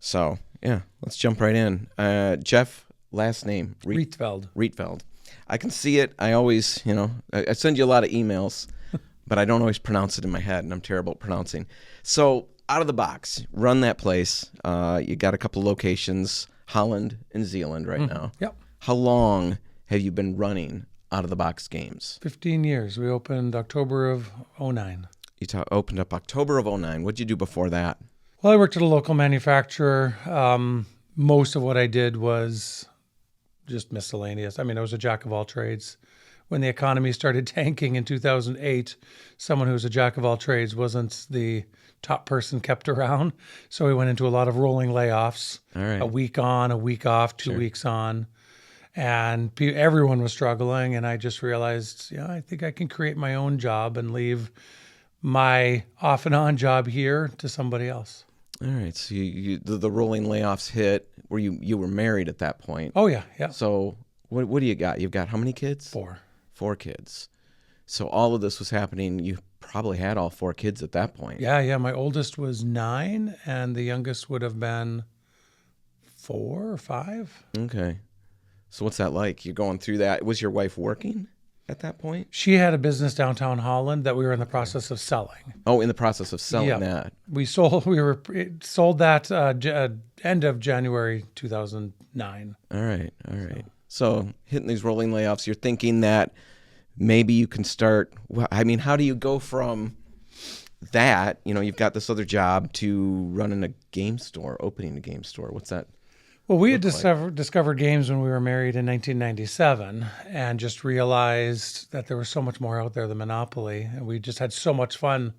So, yeah, let's jump right in. Jeff, last name? Rietveld. Rietveld. I can see it. I always, I send you a lot of emails, but I don't always pronounce it in my head, and I'm terrible at pronouncing. So, out of the box, run that place. You got a couple locations, Holland and Zeeland right now. Yep. How long have you been running out of the box games? 15 years. We opened October of '09. You opened up October of '09. What'd you do before that? Well, I worked at a local manufacturer. Most of what I did was just miscellaneous. I mean, I was a jack of all trades. When the economy started tanking in 2008, someone who was a jack of all trades wasn't the top person kept around. So we went into a lot of rolling layoffs. All right. A week on, a week off, 2 weeks on. And everyone was struggling. And I just realized, I think I can create my own job and leave my off and on job here to somebody else. All right. So the rolling layoffs hit. Were you were married at that point? Oh, yeah. So what do you got? You've got how many kids? 4. 4 kids. So all of this was happening. You probably had all 4 kids at that point. Yeah. My oldest was 9, and the youngest would have been 4 or 5. Okay. So what's that like? You're going through that. Was your wife working at that point? She had a business downtown Holland that we were in the process of selling. Oh, in the process of selling that. We sold that end of January 2009. All right. So hitting these rolling layoffs, you're thinking that maybe you can start. I mean, how do you go from that? You've got this other job to running a game store, opening a game store. What's that? Well, we had discovered games when we were married in 1997 and just realized that there was so much more out there than Monopoly. And we just had so much fun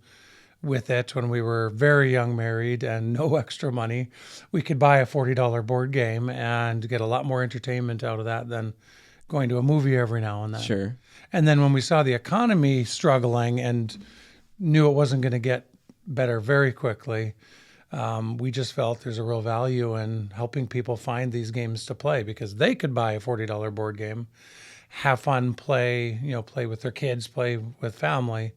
with it when we were very young married and no extra money. We could buy a $40 board game and get a lot more entertainment out of that than going to a movie every now and then. Sure. And then when we saw the economy struggling and knew it wasn't going to get better very quickly, we just felt there's a real value in helping people find these games to play because they could buy a $40 board game, have fun, play with their kids, play with family,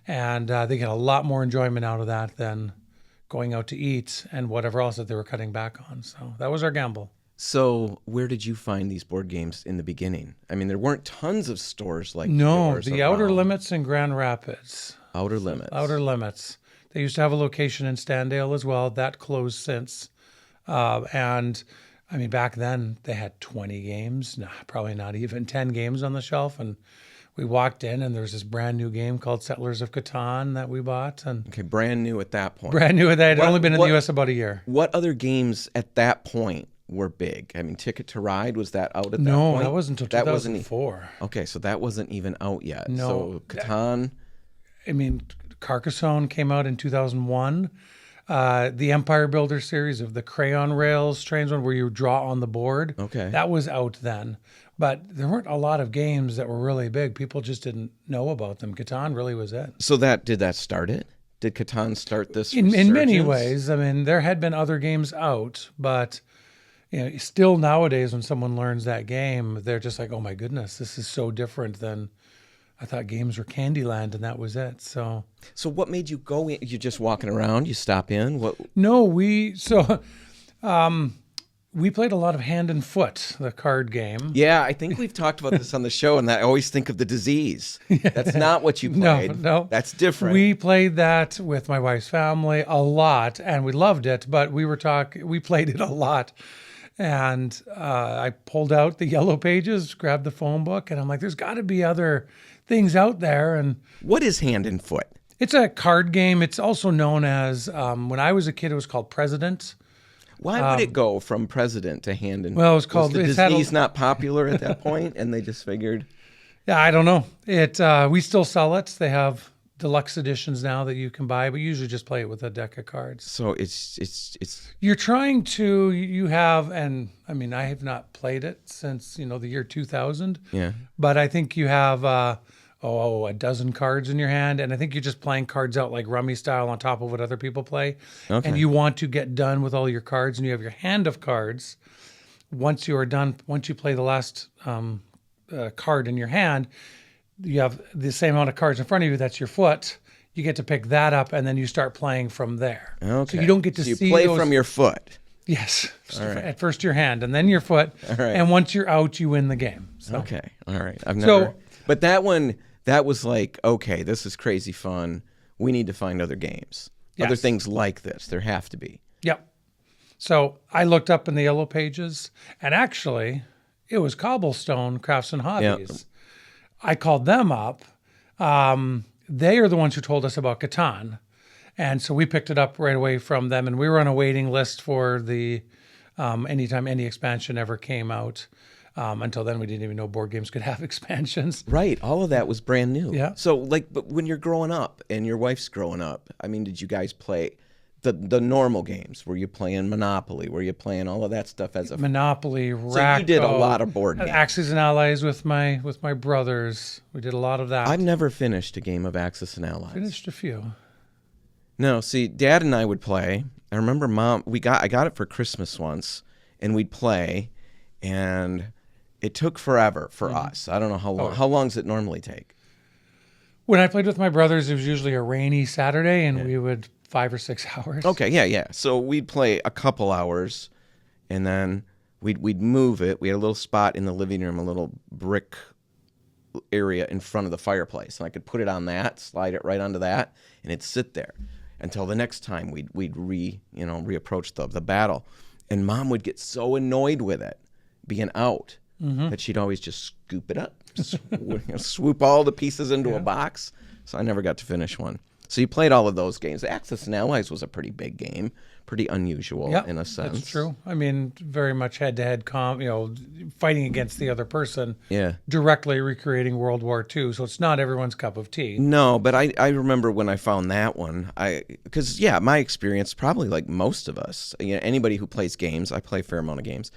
and they get a lot more enjoyment out of that than going out to eat and whatever else that they were cutting back on. So that was our gamble. So where did you find these board games in the beginning? I mean, there weren't tons of stores like No, yours the around. Outer Limits in Grand Rapids. Outer Limits. Outer Limits. They used to have a location in Standale as well. That closed since. And I mean, back then they had 20 games, probably not even 10 games on the shelf. And we walked in and there's this brand new game called Settlers of Catan that we bought. And Okay, brand new at that point. brand new. That had only been in the U.S. about a year. What other games at that point were big? I mean, Ticket to Ride, was that out at that point? No, that wasn't until That wasn't 2004. Okay, so that wasn't even out yet. No. So Catan. I mean, Carcassonne came out in 2001. The Empire Builder series of the crayon rails trains one where you draw on the board. Okay. That was out then. But there weren't a lot of games that were really big. People just didn't know about them. Catan really was it. So did that start it? Did Catan start this In many resurgence? ways. I mean, there had been other games out, but still nowadays when someone learns that game, they're just like, oh my goodness, this is so different than I thought games were Candyland and that was it. So what made you go in? You just walking around, you stop in? What? No, we played a lot of Hand and Foot, the card game. Yeah, I think we've talked about this on the show, and I always think of the disease. That's not what you played. No. That's different. We played that with my wife's family a lot, and we loved it, but we played it a lot. And I pulled out the yellow pages, grabbed the phone book, and I'm like, there's got to be other things out there. And What is Hand and Foot? it's a card game. It's also known as, when I was a kid, it was called President. Why would it go from President to Hand and Foot? Well, it was called... Was the disease not popular at that point, and they just figured... Yeah, I don't know. We still sell it. They have deluxe editions now that you can buy, but you usually just play it with a deck of cards. So it's You're trying to, and I mean, I have not played it since, the year 2000. Yeah. But I think you have, a dozen cards in your hand. And I think you're just playing cards out like rummy style on top of what other people play. Okay. And you want to get done with all your cards and you have your hand of cards. Once you are done, once you play the last card in your hand, you have the same amount of cards in front of you. That's your foot. You get to pick that up, and then you start playing from there. Okay. So you don't get to so you see play those... from your foot. Yes. All right. At first your hand and then your foot. All right. And once you're out, you win the game. So. Okay. All right. I've never. But that one, that was like, okay, this is crazy fun. We need to find other games, other Yes. things like this. There have to be. Yep. So I looked up in the yellow pages, and actually, it was Cobblestone Crafts and Hobbies. I called them up. They are the ones who told us about Catan. And so we picked it up right away from them, and we were on a waiting list for the anytime any expansion ever came out. Until then, we didn't even know board games could have expansions. Right. All of that was brand new. Yeah. So, like, but when you're growing up and your wife's growing up, I mean, did you guys play the normal games? Were you playing Monopoly? Were you playing all of that stuff as a Monopoly, Racco. So you did a lot of board games. Axes and Allies with my brothers. We did a lot of that. I've never finished a game of Axis and Allies. Finished a few. No, see, Dad and I would play. I remember Mom. I got it for Christmas once, and we'd play, and it took forever for us. I don't know how long. How long does it normally take? When I played with my brothers, it was usually a rainy Saturday, and we would 5 or 6 hours. Okay, yeah. So we'd play a couple hours, and then we'd move it. We had a little spot in the living room, a little brick area in front of the fireplace, and I could put it on that, slide it right onto that, and it'd sit there until the next time we'd reapproach the battle. And Mom would get so annoyed with it being out that she'd always just scoop it up, swoop all the pieces into a box. So I never got to finish one. So you played all of those games. Axis and Allies was a pretty big game, pretty unusual in a sense. That's true. I mean, very much head-to-head fighting against the other person. Yeah. Directly recreating World War II. So it's not everyone's cup of tea. No, but I remember when I found that one, because my experience, probably like most of us, anybody who plays games, I play a fair amount of games,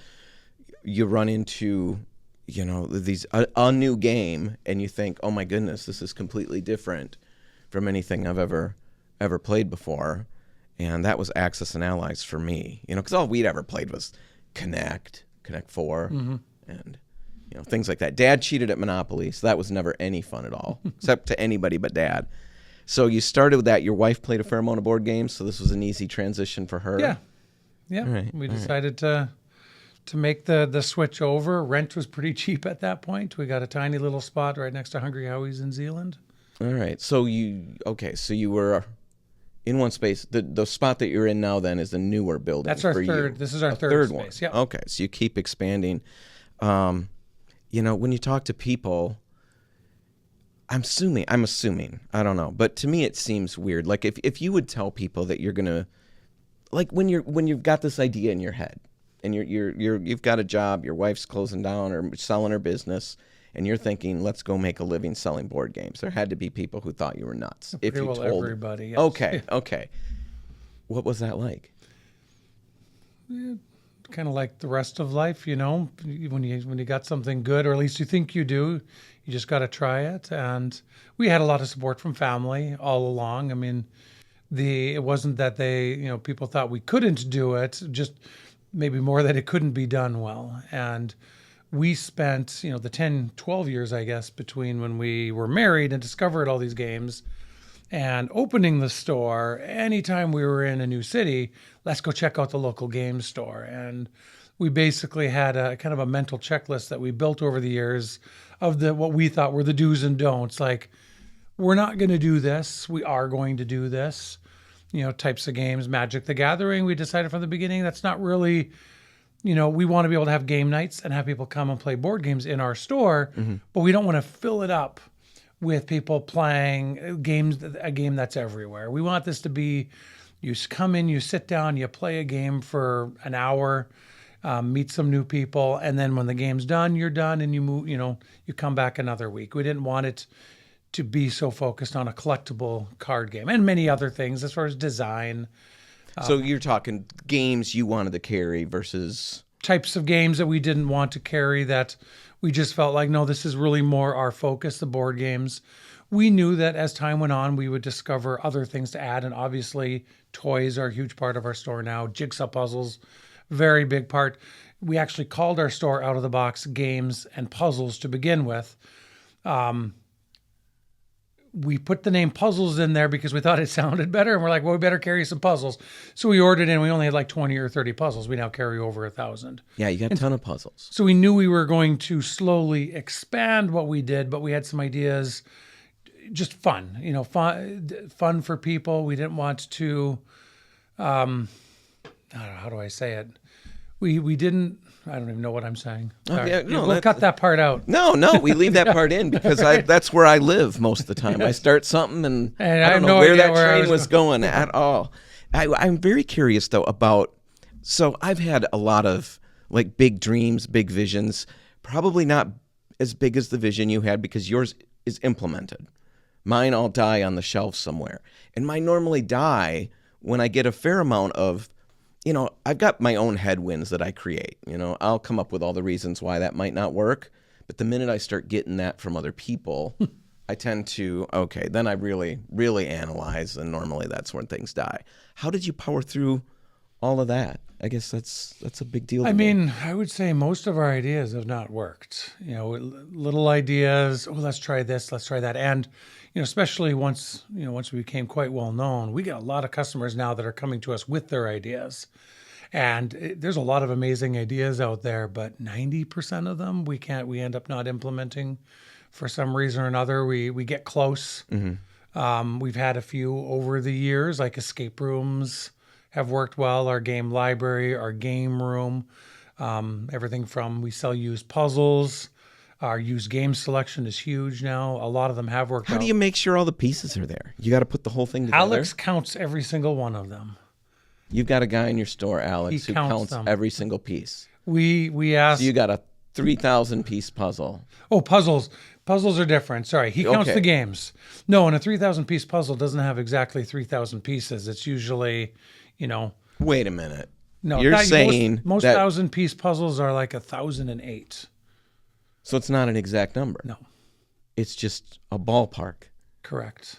you run into, a new game and you think, oh my goodness, this is completely different from anything I've ever played before. And that was Axis and Allies for me, because all we'd ever played was Connect 4, and things like that. Dad cheated at Monopoly, so that was never any fun at all, except to anybody but Dad. So you started with that. Your wife played a fair amount of board games, so this was an easy transition for her. Yeah. Right, we decided to make the switch over. Rent was pretty cheap at that point. We got a tiny little spot right next to Hungry Howie's in Zeeland. All right. So you were in one space. The spot that you're in now then is the newer building. That's our third. This is our third one. space. Yeah. Okay. So you keep expanding. When you talk to people, I'm assuming, I don't know, but to me it seems weird. Like if you would tell people that you're gonna, like when you've got this idea in your head and you've got a job, your wife's closing down or selling her business, and you're thinking, let's go make a living selling board games. There had to be people who thought you were nuts. If you told everybody. Yes. Okay. What was that like? Kind of like the rest of life, when you got something good, or at least you think you do, you just got to try it. And we had a lot of support from family all along. I mean, it wasn't that people thought we couldn't do it, just maybe more that it couldn't be done well. And we spent, the 10, 12 years, I guess, between when we were married and discovered all these games and opening the store. Anytime we were in a new city, let's go check out the local game store. And we basically had a kind of a mental checklist that we built over the years of what we thought were the do's and don'ts. Like, we're not going to do this. We are going to do this. Types of games, Magic the Gathering, we decided from the beginning that's not really, we want to be able to have game nights and have people come and play board games in our store, but we don't want to fill it up with people playing a game that's everywhere. We want this to be, you come in, you sit down, you play a game for an hour, meet some new people, and then when the game's done, you're done, and you move, you come back another week. We didn't want it to be so focused on a collectible card game and many other things as far as design. So you're talking games you wanted to carry versus types of games that we didn't want to carry, that we just felt like, no, this is really more our focus, the board games. We knew that as time went on, we would discover other things to add. And obviously toys are a huge part of our store now. Jigsaw puzzles, very big part. We actually called our store out of the box Games and Puzzles to begin with. we put the name puzzles in there because we thought it sounded better. And we're like, well, we better carry some puzzles. So we ordered in, we only had like 20 or 30 puzzles. We now carry over 1,000. Yeah, you got a ton of puzzles. So we knew we were going to slowly expand what we did, but we had some ideas, just fun, fun for people. We didn't want to, I don't know, how do I say it? We didn't, I don't even know what I'm saying. Oh, yeah, no, we'll cut that part out. No, we leave that part in because that's where I live most of the time. I start something and I don't know where that train was going at all. I'm very curious, though, about, so I've had a lot of like big dreams, big visions, probably not as big as the vision you had because yours is implemented. Mine all die on the shelf somewhere. And mine normally die when I get a fair amount of, I've got my own headwinds that I create. I'll come up with all the reasons why that might not work. But the minute I start getting that from other people, I tend to, then I really, really analyze. And normally that's when things die. How did you power through all of that? I guess that's a big deal. I mean, I would say most of our ideas have not worked. Little ideas. Oh, let's try this. Let's try that. And especially once we became quite well known, we get a lot of customers now that are coming to us with their ideas. And there's a lot of amazing ideas out there, but 90% of them we end up not implementing for some reason or another. We get close. Mm-hmm. We've had a few over the years, like escape rooms have worked well, our game library, our game room, everything from we sell used puzzles. Our used game selection is huge now. A lot of them have worked out. How do you make sure all the pieces are there? You got to put the whole thing together? Alex counts every single one of them. You've got a guy in your store, Alex, who counts them. Every single piece. We asked. So you got a 3,000 piece puzzle. Oh, puzzles. Puzzles are different. Sorry, he counts the games. No, and a 3,000 piece puzzle doesn't have exactly 3,000 pieces. It's usually, Wait a minute. No, you're saying most 1,000-piece puzzles are like 1,008. So it's not an exact number. No. It's just a ballpark. Correct.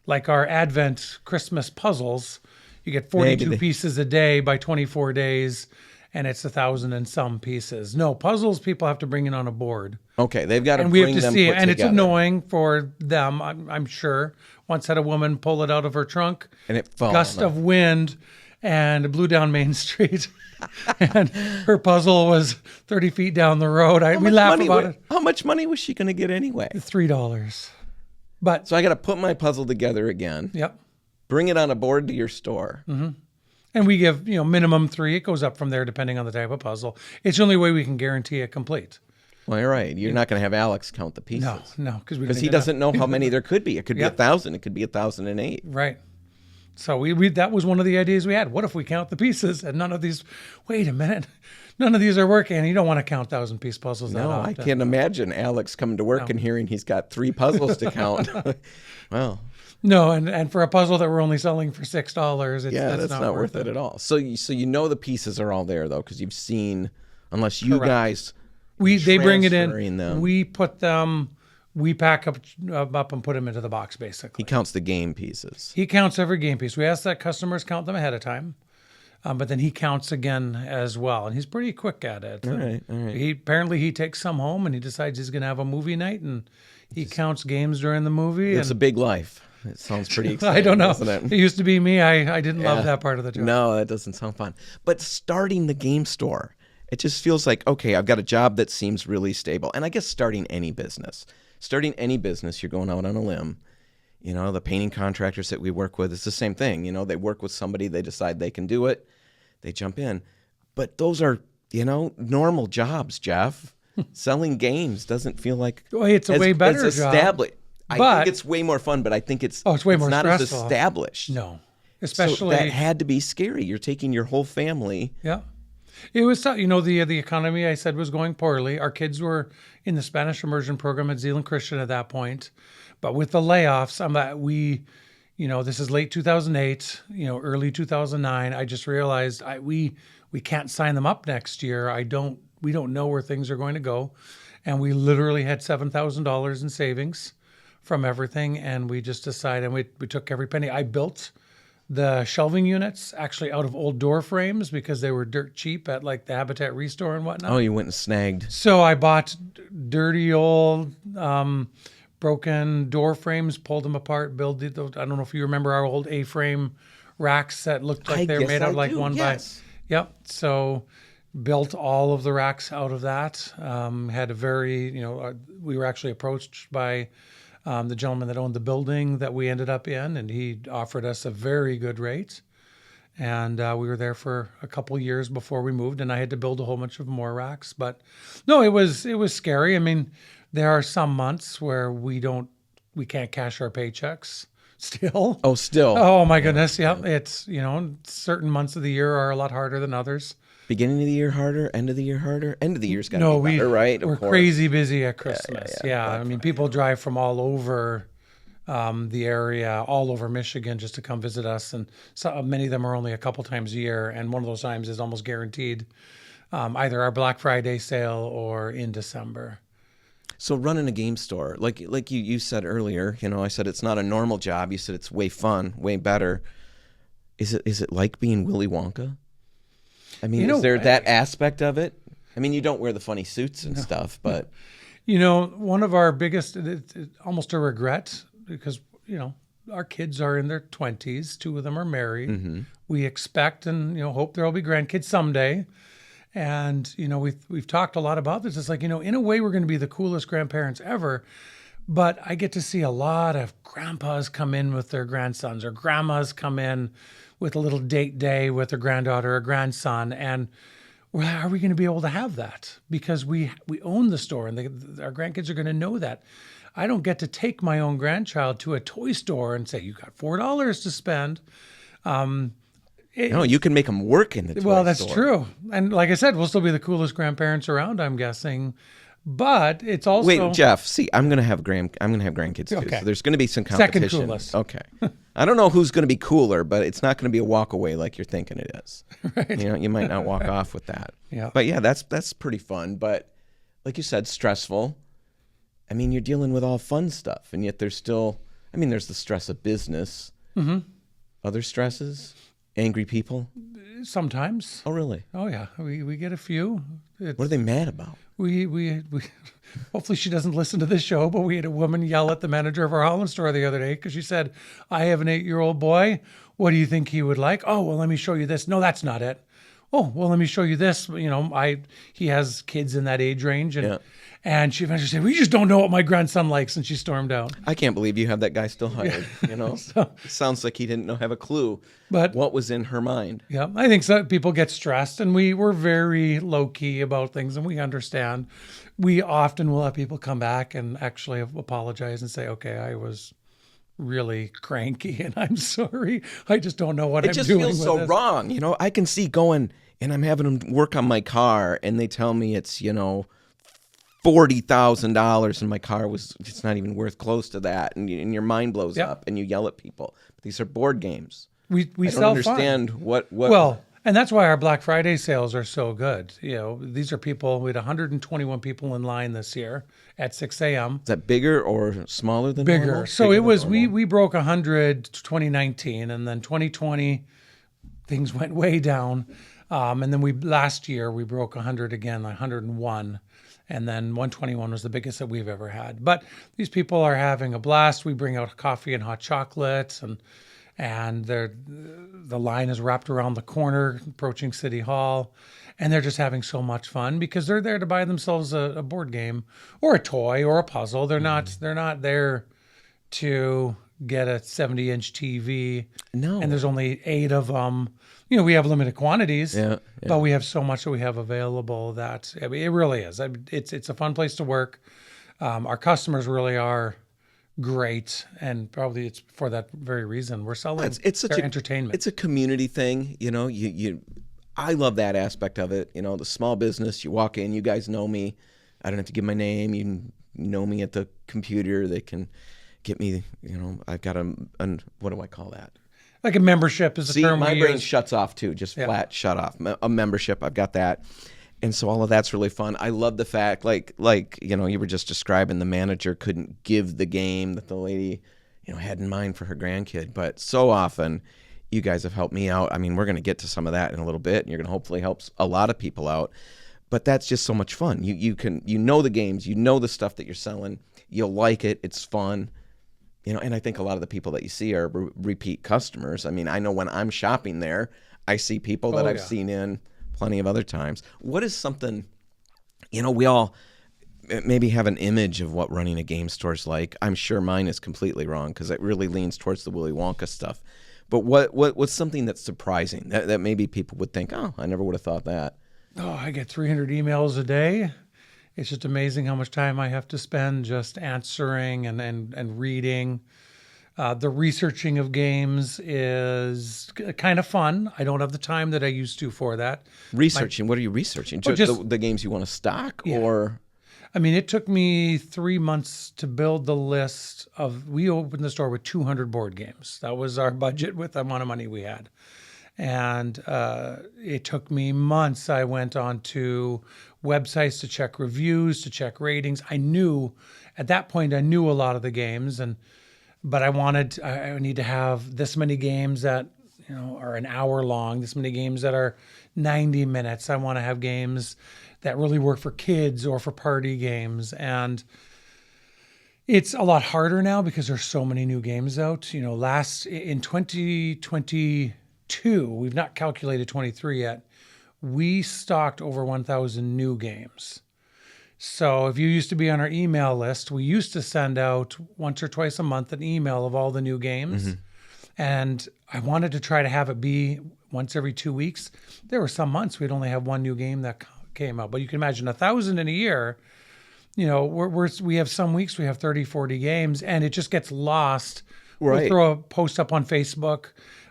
Like our Advent Christmas puzzles, you get 42 pieces a day by 24 days, and it's 1,000 and some pieces. No, puzzles people have to bring in on a board. Okay, they've got to and bring we have to them see it, put and together. It's annoying for them, I'm sure. Once had a woman pull it out of her trunk, and it fell. Gust of wind, and it blew down Main Street. And her puzzle was 30 feet down the road. We laugh about it. How much money was she going to get anyway? $3. But so I got to put my puzzle together again. Yep. Bring it on a board to your store. Mm-hmm. And we give, minimum 3. It goes up from there depending on the type of puzzle. It's the only way we can guarantee it complete. Well, you're right. You're not going to have Alex count the pieces. No, because he doesn't know how many there could be. It could be 1,000. It could be 1,008. Right. So we that was one of the ideas we had. What if we count the pieces and none of these? Wait a minute, none of these are working. You don't want to count 1,000-piece puzzles. No, I can't imagine Alex coming to work and hearing he's got 3 puzzles to count. Well, no, and for a puzzle that we're only selling for $6, that's not worth it at all. So you know the pieces are all there though, because you've seen. Unless you guys, they bring it in. Them. We put them. We pack up and put them into the box, basically. He counts the game pieces. He counts every game piece. We ask that customers count them ahead of time, but then he counts again as well, and he's pretty quick at it. All right. He takes some home, and he decides he's going to have a movie night, and he counts games during the movie. It's a big life. It sounds pretty exciting. I don't know. Doesn't it? It used to be me. I didn't love that part of the job. No, that doesn't sound fun. But starting the game store, it just feels like, okay, I've got a job that seems really stable. And I guess starting any business, you're going out on a limb. The painting contractors that we work with, it's the same thing. They work with somebody, they decide they can do it, they jump in. But those are, normal jobs, Jeff. Selling games doesn't feel like it's a way better job. Established. I think it's way more fun, but I think it's way more not stressful. as established. No, especially so that had to be scary. You're taking your whole family. Yeah. It was, the economy I said was going poorly. Our kids were in the Spanish immersion program at Zeeland Christian at that point. But with the layoffs, this is late 2008, early 2009. I just realized we can't sign them up next year. We don't know where things are going to go. And we literally had $7,000 in savings from everything. And we just decided, we took every penny. I built the shelving units actually out of old door frames because they were dirt cheap at like the Habitat Restore and whatnot. Oh, you went and snagged. So I bought dirty old broken door frames, pulled them apart, build those. I don't know if you remember our old A-frame racks that looked like they were made out like one yes. by. Yep. So built all of the racks out of that. Had a very, we were actually approached by the gentleman that owned the building that we ended up in, and he offered us a very good rate. And we were there for a couple years before we moved, and I had to build a whole bunch of more racks. But no, it was scary. I mean, there are some months where we can't cash our paychecks still. Oh, still. Oh my goodness. Yeah. It's, certain months of the year are a lot harder than others. Beginning of the year harder, end of the year harder. End of the year's got to be better, right? We're crazy busy at Christmas. Yeah. I mean, people drive from all over the area, all over Michigan, just to come visit us. And many of them are only a couple times a year. And one of those times is almost guaranteed either our Black Friday sale or in December. So running a game store, like you said earlier, I said it's not a normal job. You said it's way fun, way better. Is it like being Willy Wonka? I mean, is there that aspect of it? I mean, you don't wear the funny suits and stuff, but... one of our biggest, it's almost a regret, because, our kids are in their 20s. 2 of them are married. Mm-hmm. We expect and, hope there'll be grandkids someday. And, we've talked a lot about this. It's like, in a way, we're going to be the coolest grandparents ever. But I get to see a lot of grandpas come in with their grandsons, or grandmas come in with a little date day with their granddaughter or grandson. And are we going to be able to have that? Because we own the store, and our grandkids are going to know that. I don't get to take my own grandchild to a toy store and say, you got $4 to spend. No, you can make them work in the toy store. Well, that's true. And like I said, we'll still be the coolest grandparents around, I'm guessing. But it's also... Wait, Jeff, see, I'm going to have grandkids too. Okay. So there's going to be some competition. Second coolest. Okay. I don't know who's going to be cooler, but it's not going to be a walk away like you're thinking it is. Right. You might not walk off with that. Yeah. But yeah, that's pretty fun. But like you said, stressful. I mean, you're dealing with all fun stuff, and yet there's still, there's the stress of business. Mm-hmm. Other stresses? Angry people? Sometimes. Oh, really? Oh, yeah. We get a few. What are they mad about? We hopefully she doesn't listen to this show, but we had a woman yell at the manager of our Holland store the other day because she said, I have an 8-year-old boy. What do you think he would like? Oh, well, let me show you this. No, that's not it. Oh, well, let me show you this. He has kids in that age range. And she eventually said, we just don't know what my grandson likes. And she stormed out. I can't believe you have that guy still hired. So, it sounds like he didn't have a clue what was in her mind. Yeah, I think some people get stressed, and we're very low key about things, and we understand. We often will have people come back and actually apologize and say, okay, I was really cranky and I'm sorry. I just don't know what I'm doing. It just feels so wrong. I can see going and I'm having them work on my car and they tell me it's, $40,000 and my car it's not even worth close to that. And your mind blows up and you yell at people. But these are board games. We I don't understand what. Well, and that's why our Black Friday sales are so good. These are people, we had 121 people in line this year at 6 a.m. Is that bigger or smaller than bigger? Normal? So it was, we broke 100 2019, and then 2020, things went way down. And then last year we broke 100 again, 101. And then 121 was the biggest that we've ever had. But these people are having a blast. We bring out coffee and hot chocolates, and the line is wrapped around the corner approaching City Hall, and they're just having so much fun because they're there to buy themselves a board game or a toy or a puzzle. They're not there to get a 70-inch TV. No. And there's only 8 of them. We have limited quantities, but we have so much that we have available that it really is. It's a fun place to work. Our customers really are great, and probably it's for that very reason we're selling. It's such entertainment. It's a community thing, I love that aspect of it. The small business. You walk in, you guys know me. I don't have to give my name. You know me at the computer. They can get me. I've got what do I call that? Like a membership is a term we use. My brain shuts off too, just flat shut off. A membership, I've got that. And so all of that's really fun. I love the fact, like you were just describing, the manager couldn't give the game that the lady, had in mind for her grandkid. But so often, you guys have helped me out. I mean, we're going to get to some of that in a little bit, and you're going to hopefully help a lot of people out. But that's just so much fun. You know the games, the stuff that you're selling, You'll like it. It's fun. And I think a lot of the people that you see are repeat customers. I mean, I know when I'm shopping there, I see people that I've seen in plenty of other times. What is something, we all maybe have an image of what running a game store is like. I'm sure mine is completely wrong because it really leans towards the Willy Wonka stuff. But what's something that's surprising that maybe people would think, oh, I never would have thought that? Oh, I get 300 emails a day. It's just amazing how much time I have to spend just answering and reading. The researching of games is kind of fun. I don't have the time that I used to for that. Researching? What are you researching? Just the games you want to stock? Yeah. Or? I mean, it took me 3 months to build the list we opened the store with 200 board games. That was our budget with the amount of money we had. And it took me months. I went on to websites to check reviews, to check ratings. At that point, I knew a lot of the games, but I need to have this many games that are an hour long, this many games that are 90 minutes. I want to have games that really work for kids or for party games. And it's a lot harder now because there's so many new games out. In 2022, we've not calculated 23 yet, we stocked over 1,000 new games. So if you used to be on our email list, we used to send out once or twice a month an email of all the new games. Mm-hmm. And I wanted to try to have it be once every 2 weeks. There were some months we'd only have one new game that came out. But you can imagine 1,000 in a year. We have some weeks we have 30, 40 games, and it just gets lost. Right. We'll throw a post up on Facebook,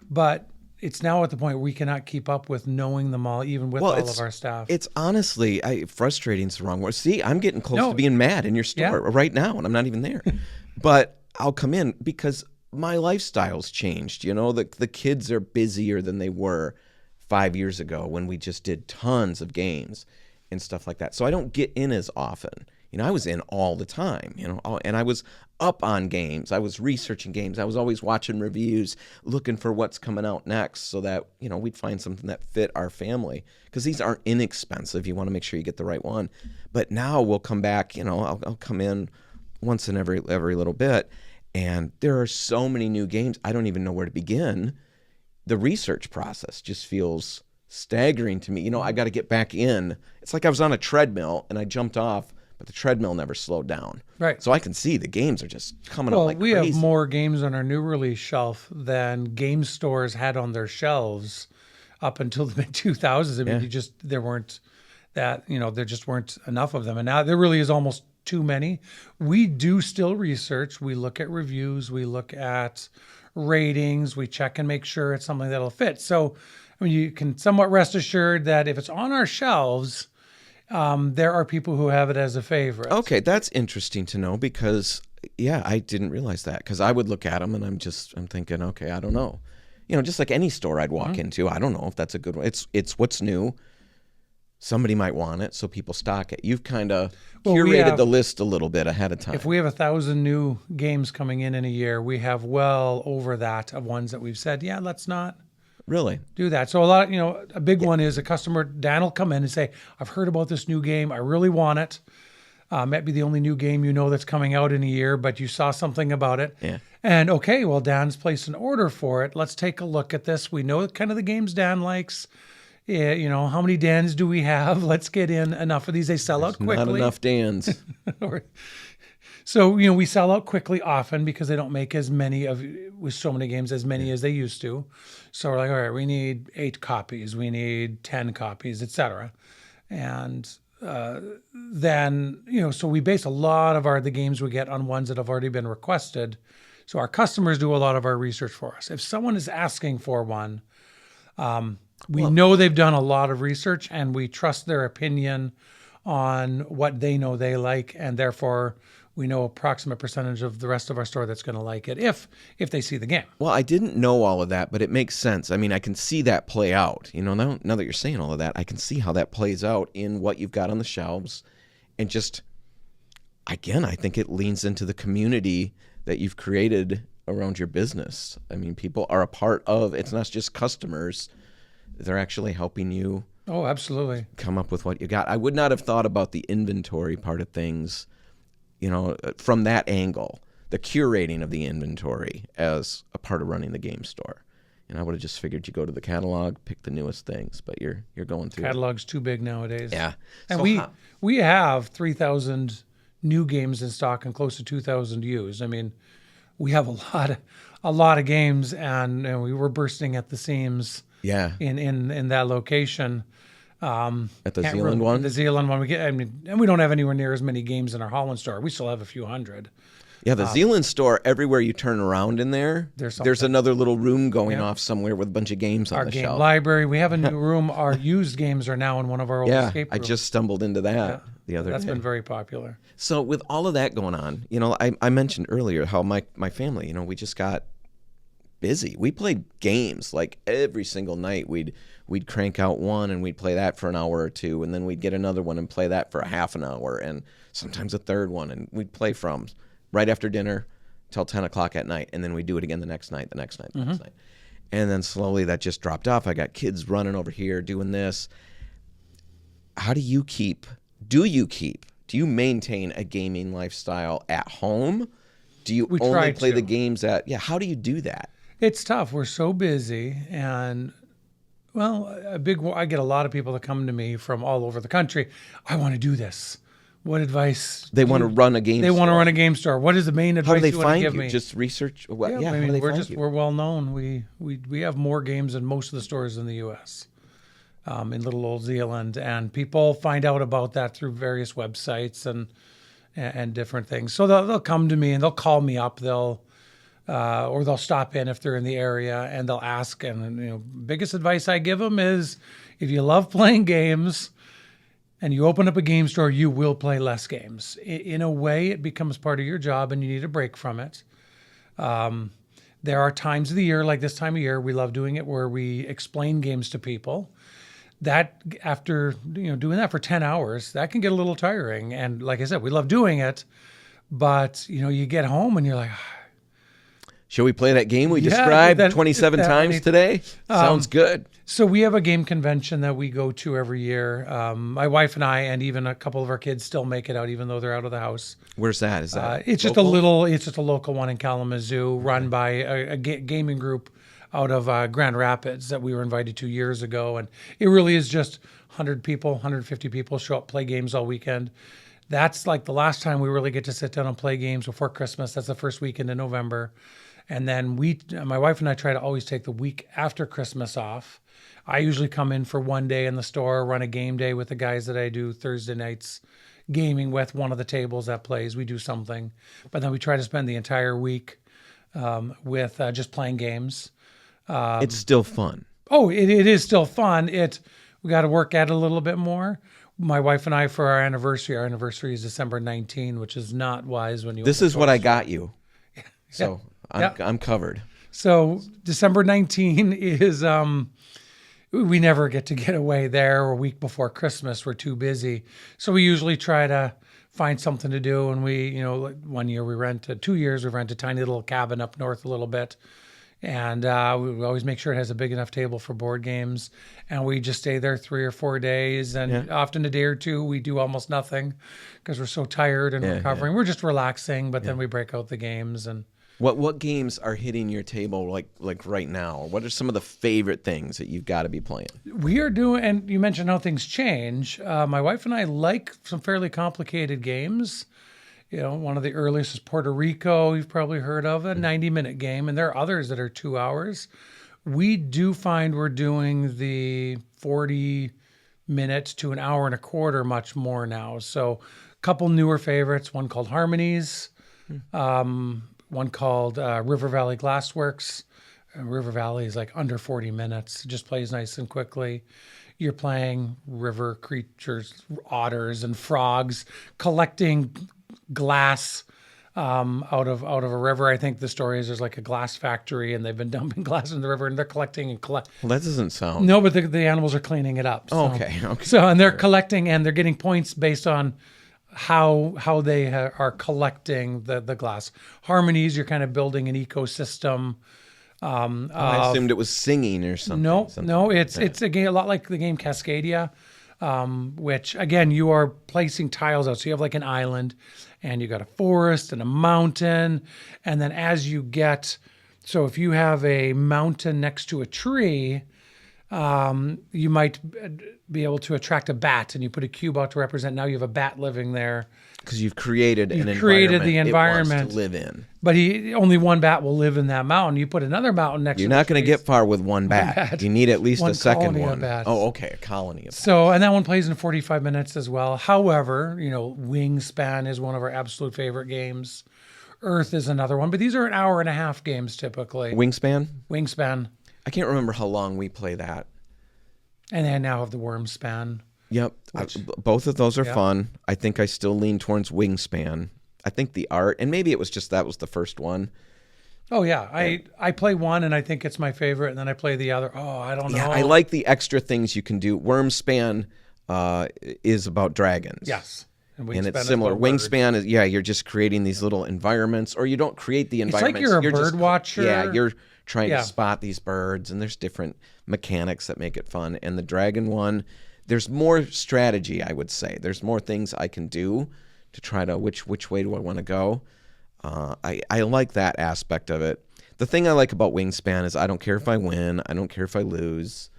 but it's now at the point where we cannot keep up with knowing them all, even with all of our staff. It's honestly, frustrating is the wrong word. See, I'm getting close to being mad in your store right now, and I'm not even there. But I'll come in because my lifestyle's changed. The kids are busier than they were 5 years ago when we just did tons of games and stuff like that. So I don't get in as often. I was in all the time, and I was up on games. I was researching games. I was always watching reviews, looking for what's coming out next so that, we'd find something that fit our family. Because these aren't inexpensive. You want to make sure you get the right one. But now we'll come back, I'll come in once in every little bit. And there are so many new games, I don't even know where to begin. The research process just feels staggering to me. I got to get back in. It's like I was on a treadmill and I jumped off, but the treadmill never slowed down. Right. So I can see the games are just coming out like crazy. We have more games on our new release shelf than game stores had on their shelves up until the mid-2000s. I mean, there just weren't enough of them. And now there really is almost too many. We do still research. We look at reviews. We look at ratings. We check and make sure it's something that'll fit. So, you can somewhat rest assured that if it's on our shelves, there are people who have it as a favorite. Okay, that's interesting to know because, I didn't realize that because I would look at them and I'm thinking, okay, I don't know. Just like any store I'd walk into, I don't know if that's a good one. It's what's new. Somebody might want it, so people stock it. You've kind of curated the list a little bit ahead of time. If we have 1,000 new games coming in a year, we have well over that of ones that we've said, let's not. Really? Do that. So a big one is a customer, Dan will come in and say, I've heard about this new game. I really want it. Might be the only new game that's coming out in a year, but you saw something about it. Yeah. And okay, well, Dan's placed an order for it. Let's take a look at this. We know kind of the games Dan likes. Yeah, how many Dans do we have? Let's get in enough of these. They sell out quickly. Not enough Dans. So, we sell out quickly often because they don't make as many with so many games, as many as they used to. So we're like, all right, we need 8 copies. We need 10 copies, etc. And then, so we base a lot of the games we get on ones that have already been requested. So our customers do a lot of our research for us. If someone is asking for one, we know they've done a lot of research and we trust their opinion on what they know they like, and therefore we know approximate percentage of the rest of our store that's going to like it if they see the game. Well, I didn't know all of that, but it makes sense. I mean, I can see that play out. Now that you're saying all of that, I can see how that plays out in what you've got on the shelves. And just, again, I think it leans into the community that you've created around your business. I mean, people are a part of, it's not just customers. They're actually helping you. Oh, absolutely. Come up with what you got. I would not have thought about the inventory part of things from that angle, the curating of the inventory as a part of running the game store. I would have just figured you go to the catalog, pick the newest things, but you're going through Catalog's too big nowadays. Yeah. And So we have 3,000 new games in stock and close to 2,000 used. I mean, we have a lot of games, and we were bursting at the seams. Yeah. In that location. At the Zeeland one? The Zeeland one. And we don't have anywhere near as many games in our Holland store. We still have a few hundred. Yeah, the Zeeland store, everywhere you turn around in there, there's another little room going off somewhere with a bunch of games on the shelf. Our game library. We have a new room. Our used games are now in one of our old escape rooms. I just stumbled into that the other day. That's been very popular. So with all of that going on, I mentioned earlier how my family, we just got busy. We played games like every single night. We'd crank out one and we'd play that for an hour or two, and then we'd get another one and play that for a half an hour, and sometimes a third one, and we'd play from right after dinner till 10 o'clock at night, and then we'd do it again the next night. And then slowly that just dropped off. I got kids running over here doing this. How do you maintain a gaming lifestyle at home? Do you only play the games how do you do that? It's tough. We're so busy, and I get a lot of people that come to me from all over the country. I want to do this. What advice? They want to run a game store. They want to run a game store. What is the main advice you want to give me? How do they find you? Just research? How do they find you? We're well known. We have more games in most of the stores in the U.S., in little old Zeeland, and people find out about that through various websites and different things. So they'll come to me and they'll call me up. Or they'll stop in if they're in the area, and they'll ask. And biggest advice I give them is, if you love playing games and you open up a game store, you will play less games. In a way, it becomes part of your job, and you need a break from it. There are times of the year, like this time of year, we love doing it, where we explain games to people. That, after doing that for 10 hours, that can get a little tiring. And like I said, we love doing it, but you get home and you're like, shall we play that game we described 27 times today? Sounds good. So we have a game convention that we go to every year. My wife and I, and even a couple of our kids, still make it out, even though they're out of the house. Where's that? Is that it's local? It's just a local one in Kalamazoo, run by a gaming group out of Grand Rapids that we were invited to years ago. And it really is just 100 people, 150 people show up, play games all weekend. That's like the last time we really get to sit down and play games before Christmas. That's the first weekend in November. And then my wife and I try to always take the week after Christmas off. I usually come in for one day in the store, run a game day with the guys that I do Thursday nights gaming with, one of the tables that plays. We do something. But then we try to spend the entire week with just playing games. It's still fun. Oh, it is still fun. We got to work at it a little bit more. My wife and I, for our anniversary is December 19, which is not wise when you. This is what I got you. So I'm covered. So December 19 is, we never get away there, or a week before Christmas. We're too busy. So we usually try to find something to do. And we, like 1 year 2 years, we rent a tiny little cabin up north a little bit. And we always make sure it has a big enough table for board games. And we just stay there 3 or 4 days. And often a day or two, we do almost nothing because we're so tired and recovering. We're just relaxing, but then we break out the games. And what games are hitting your table like right now? What are some of the favorite things that you've got to be playing? We are doing, and you mentioned how things change. My wife and I like some fairly complicated games. One of the earliest is Puerto Rico. You've probably heard of a 90-minute game, and there are others that are 2 hours. We do find we're doing the 40 minutes to an hour and a quarter much more now. So a couple newer favorites, one called Harmonies, one called River Valley Glassworks. River Valley is like under 40 minutes. It just plays nice and quickly. You're playing river creatures, otters and frogs, collecting glass out of a river. I think the story is there's like a glass factory, and they've been dumping glass in the river, and they're collecting and collect. Well, that doesn't sound. No, but the animals are cleaning it up. So. Okay. So, and they're collecting, and they're getting points based on how they are collecting the glass. Harmonies, you're kind of building an ecosystem. I assumed it was singing or something. No, it's a game a lot like the game Cascadia. which again, you are placing tiles out. So you have like an island and you got a forest and a mountain. And then as you get, so if you have a mountain next to a tree, you might be able to attract a bat, and you put a cube out to represent. Now you have a bat living there. Because you've created the environment it wants to live in. But only one bat will live in that mountain. You put another mountain next. You're to not going to get far with one bat. You need at least a second one. Oh, okay, a colony of bats. So, and that one plays in 45 minutes as well. However, Wingspan is one of our absolute favorite games. Earth is another one, but these are an hour and a half games typically. Wingspan. I can't remember how long we play that. And then now have the Wormspan. Yep. Both of those are fun. I think I still lean towards Wingspan. I think the art, and maybe it was just that was the first one. Oh, yeah. I play one, and I think it's my favorite, and then I play the other. Oh, I don't know. Yeah, I like the extra things you can do. Wormspan is about dragons. Yes. And it's similar. Wingspan is, you're just creating these little environments, or you don't create the environments. It's like you're a bird watcher. Yeah, you're trying to spot these birds, and there's different mechanics that make it fun. And the dragon one, there's more strategy, I would say. There's more things I can do to try to, which way do I want to go? I like that aspect of it. The thing I like about Wingspan is I don't care if I win. I don't care if I lose.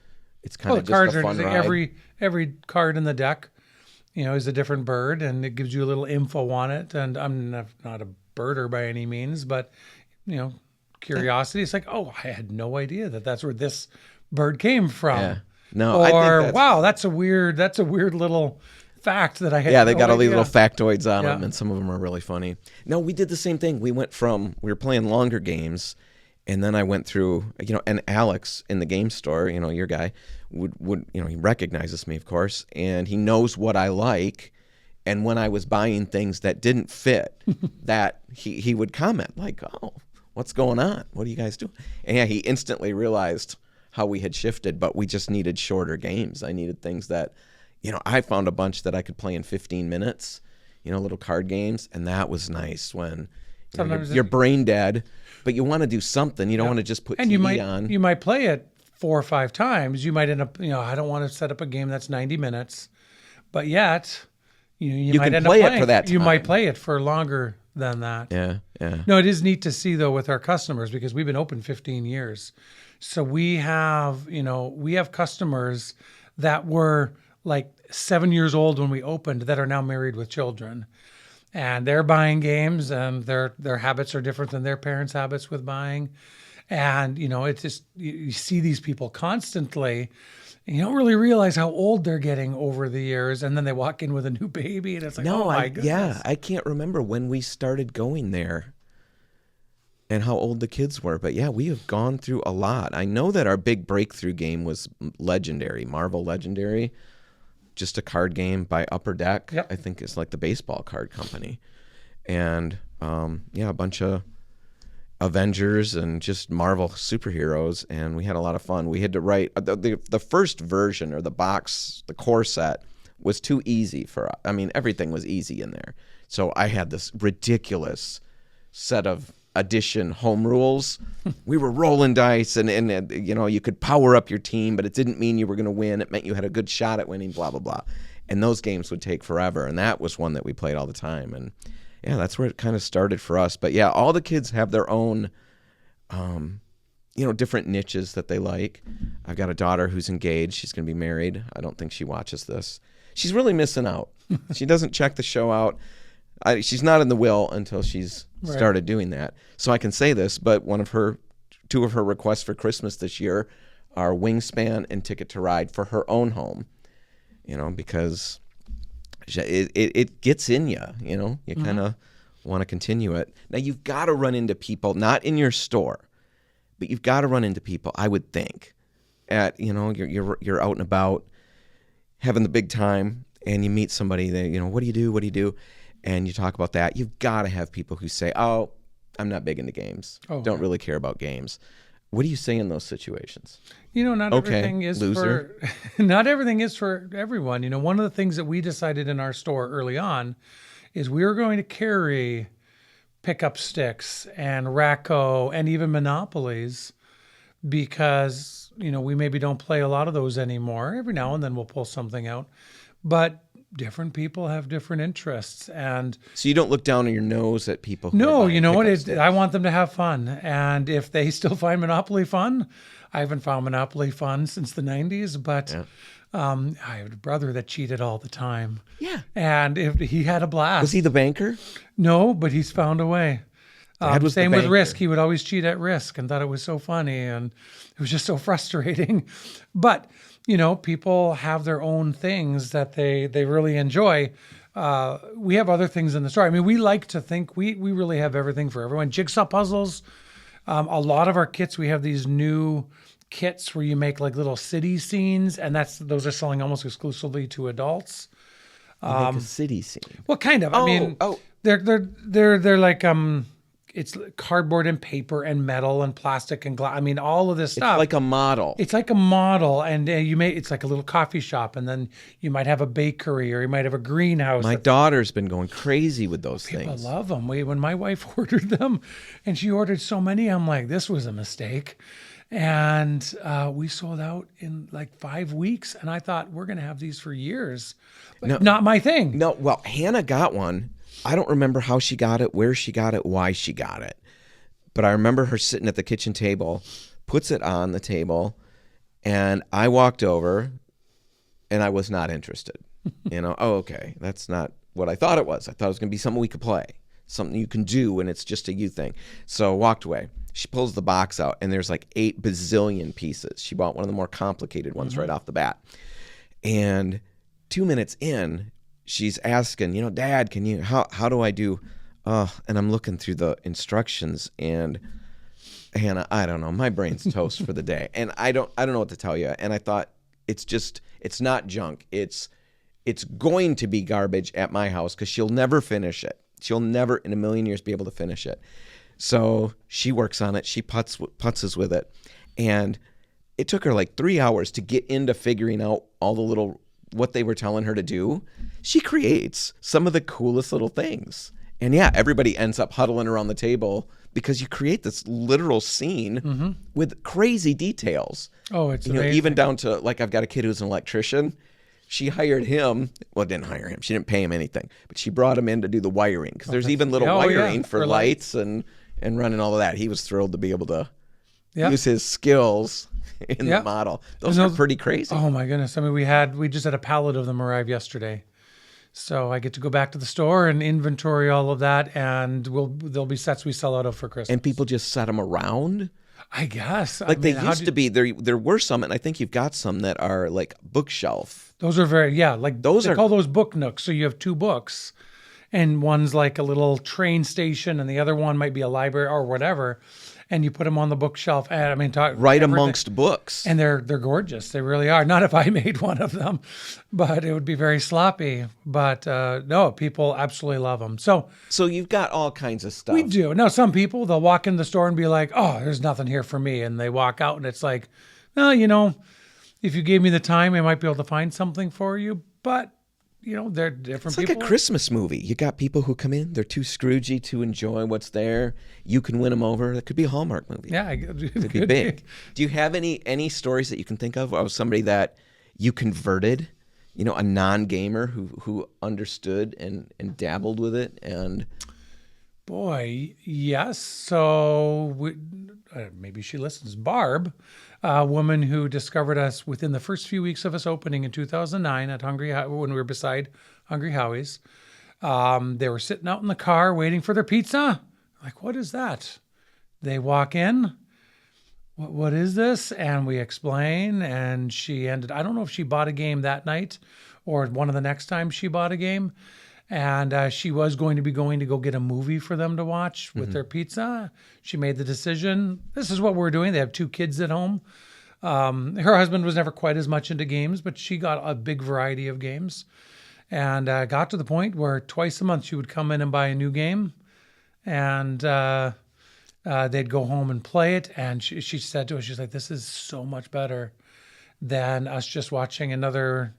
It's kind of just a fun ride. Every card in the deck, is a different bird, and it gives you a little info on it. And I'm not a birder by any means, but, curiosity. It's like, oh, I had no idea that's where this bird came from. Yeah. No, wow, that's a weird little fact that I had. Yeah, they got all these little factoids on them, and some of them are really funny. No, we did the same thing. We were playing longer games, and then I went through, and Alex in the game store, your guy, would he recognizes me, of course, and he knows what I like. And when I was buying things that didn't fit, that he would comment like, "Oh, what's going on? What do you guys do?" And yeah, he instantly realized how we had shifted, but we just needed shorter games. I needed things that, I found a bunch that I could play in 15 minutes, little card games. And that was nice when you're brain dead, but you want to do something. You don't want to just put TV on. You might play it 4 or 5 times. You might end up, I don't want to set up a game that's 90 minutes, but yet you might end up playing it for that time. You might play it for longer than that. Yeah. No, it is neat to see though with our customers, because we've been open 15 years. So we have customers that were like 7 years old when we opened that are now married with children, and they're buying games, and their habits are different than their parents' habits with buying. And, it's just, you see these people constantly, and you don't really realize how old they're getting over the years. And then they walk in with a new baby, and it's like, oh my goodness. Yeah, I can't remember when we started going there and how old the kids were. But yeah, we have gone through a lot. I know that our big breakthrough game was Legendary, Marvel Legendary, just a card game by Upper Deck. Yep. I think it's like the baseball card company. And a bunch of Avengers and just Marvel superheroes, and we had a lot of fun. We had to write the first version, or the box, the core set was too easy for us. I mean, everything was easy in there. So I had this ridiculous set of edition home rules. We were rolling dice, and you could power up your team, but it didn't mean you were going to win. It meant you had a good shot at winning, blah, blah, blah. And those games would take forever, and that was one that we played all the time. And yeah, that's where it kind of started for us. But yeah, all the kids have their own, different niches that they like. I've got a daughter who's engaged. She's going to be married. I don't think she watches this. She's really missing out. She doesn't check the show out. She's not in the will until she's started doing that. So I can say this, but two of her requests for Christmas this year are Wingspan and Ticket to Ride for her own home, because it gets in you, you kind of want to continue it. Now you've got to run into people, not in your store, but you've got to run into people, I would think, at, you're out and about having the big time, and you meet somebody that, what do you do? And you talk about that. You've got to have people who say, oh, I'm not big into games. Don't really care about games. What do you say in those situations? Not everything is loser. Not everything is for everyone. One of the things that we decided in our store early on is we were going to carry pickup sticks and Racco and even Monopolies, because, we maybe don't play a lot of those anymore. Every now and then we'll pull something out, but different people have different interests. And So you don't look down on your nose at people who are no, buying you know what? pickup sticks. I want them to have fun. And if they still find Monopoly fun, I haven't found Monopoly fun since the 90s, but Yeah. I had a brother that cheated all the time. Yeah. And if he had a blast. Was he the banker? No, but he's found a way. Dad was the Same with banker. Risk. He would always cheat at Risk and thought it was so funny. And it was just so frustrating. But, people have their own things that they really enjoy. We have other things in the store. I mean, we like to think we really have everything for everyone. Jigsaw puzzles. A lot of our kits, we have these new kits where you make like little city scenes, and those are selling almost exclusively to adults. Like a city scene. Well, kind of. I mean, they're like it's cardboard and paper and metal and plastic and glass. I mean, all of this stuff. It's like a model. It's like a model, and it's like a little coffee shop, and then you might have a bakery or you might have a greenhouse. My daughter's been going crazy with those I things. love them. When my wife ordered them, and she ordered so many, I'm like, this was a mistake. And we sold out in like 5 weeks, and I thought we're going to have these for years. But not my thing. No, well, Hannah got one. I don't remember how she got it, where she got it, why she got it. But I remember her sitting at the kitchen table, puts it on the table, and I walked over, and I was not interested. Oh, okay, that's not what I thought it was. I thought it was going to be something we could play, something you can do, and it's just a you thing. So I walked away. She pulls the box out, and there's like 8 bazillion pieces. She bought one of the more complicated ones right off the bat. And 2 minutes in, she's asking, Dad, can you, how do I do, and I'm looking through the instructions, and Hannah, I don't know, my brain's toast for the day. And I don't know what to tell you. And I thought, it's not junk. It's going to be garbage at my house because she'll never finish it. She'll never in a million years be able to finish it. So she works on it. She putzes with it. And it took her like 3 hours to get into figuring out all the little, what they were telling her to do. She creates some of the coolest little things. And yeah, everybody ends up huddling around the table because you create this literal scene with crazy details. Oh, it's amazing. Even down to, like, I've got a kid who's an electrician. She hired him. Well, didn't hire him. She didn't pay him anything. But she brought him in to do the wiring because there's even little wiring for lights and running all of that. He was thrilled to be able to use his skills in the model. Those are pretty crazy. Oh my goodness. I mean, we just had a pallet of them arrive yesterday. So I get to go back to the store and inventory all of that, and there'll be sets we sell out of for Christmas. And people just set them around? I guess. Like, they used to be. There were some, and I think you've got some that are like bookshelf. Those are they call those book nooks. So you have 2 books, and one's like a little train station, and the other one might be a library or whatever. And you put them on the bookshelf. And I mean, amongst books. And they're gorgeous. They really are. Not if I made one of them, but it would be very sloppy. But no, people absolutely love them. So you've got all kinds of stuff. we do. Now, some people, they'll walk in the store and be like, oh, there's nothing here for me. And they walk out and it's like, no, if you gave me the time, I might be able to find something for you. But, they're different people. It's like a Christmas movie. You got people who come in, they're too Scroogey to enjoy what's there. You can win them over. That could be a Hallmark movie. Yeah. It could be big. Do you have any stories that you can think of somebody that you converted, a non-gamer who understood and dabbled with it? And boy, yes. So maybe she listens. Barb, a woman who discovered us within the first few weeks of us opening in 2009 at when we were beside Hungry Howie's. They were sitting out in the car waiting for their pizza. Like, what is that? They walk in. What is this? And we explain. And I don't know if she bought a game that night or one of the next times she bought a game. And she was going to go get a movie for them to watch with their pizza. She made the decision. This is what we're doing. They have 2 kids at home. Her husband was never quite as much into games, but she got a big variety of games. And got to the point where twice a month she would come in and buy a new game. And they'd go home and play it. And she said to us, she's like, this is so much better than us just watching another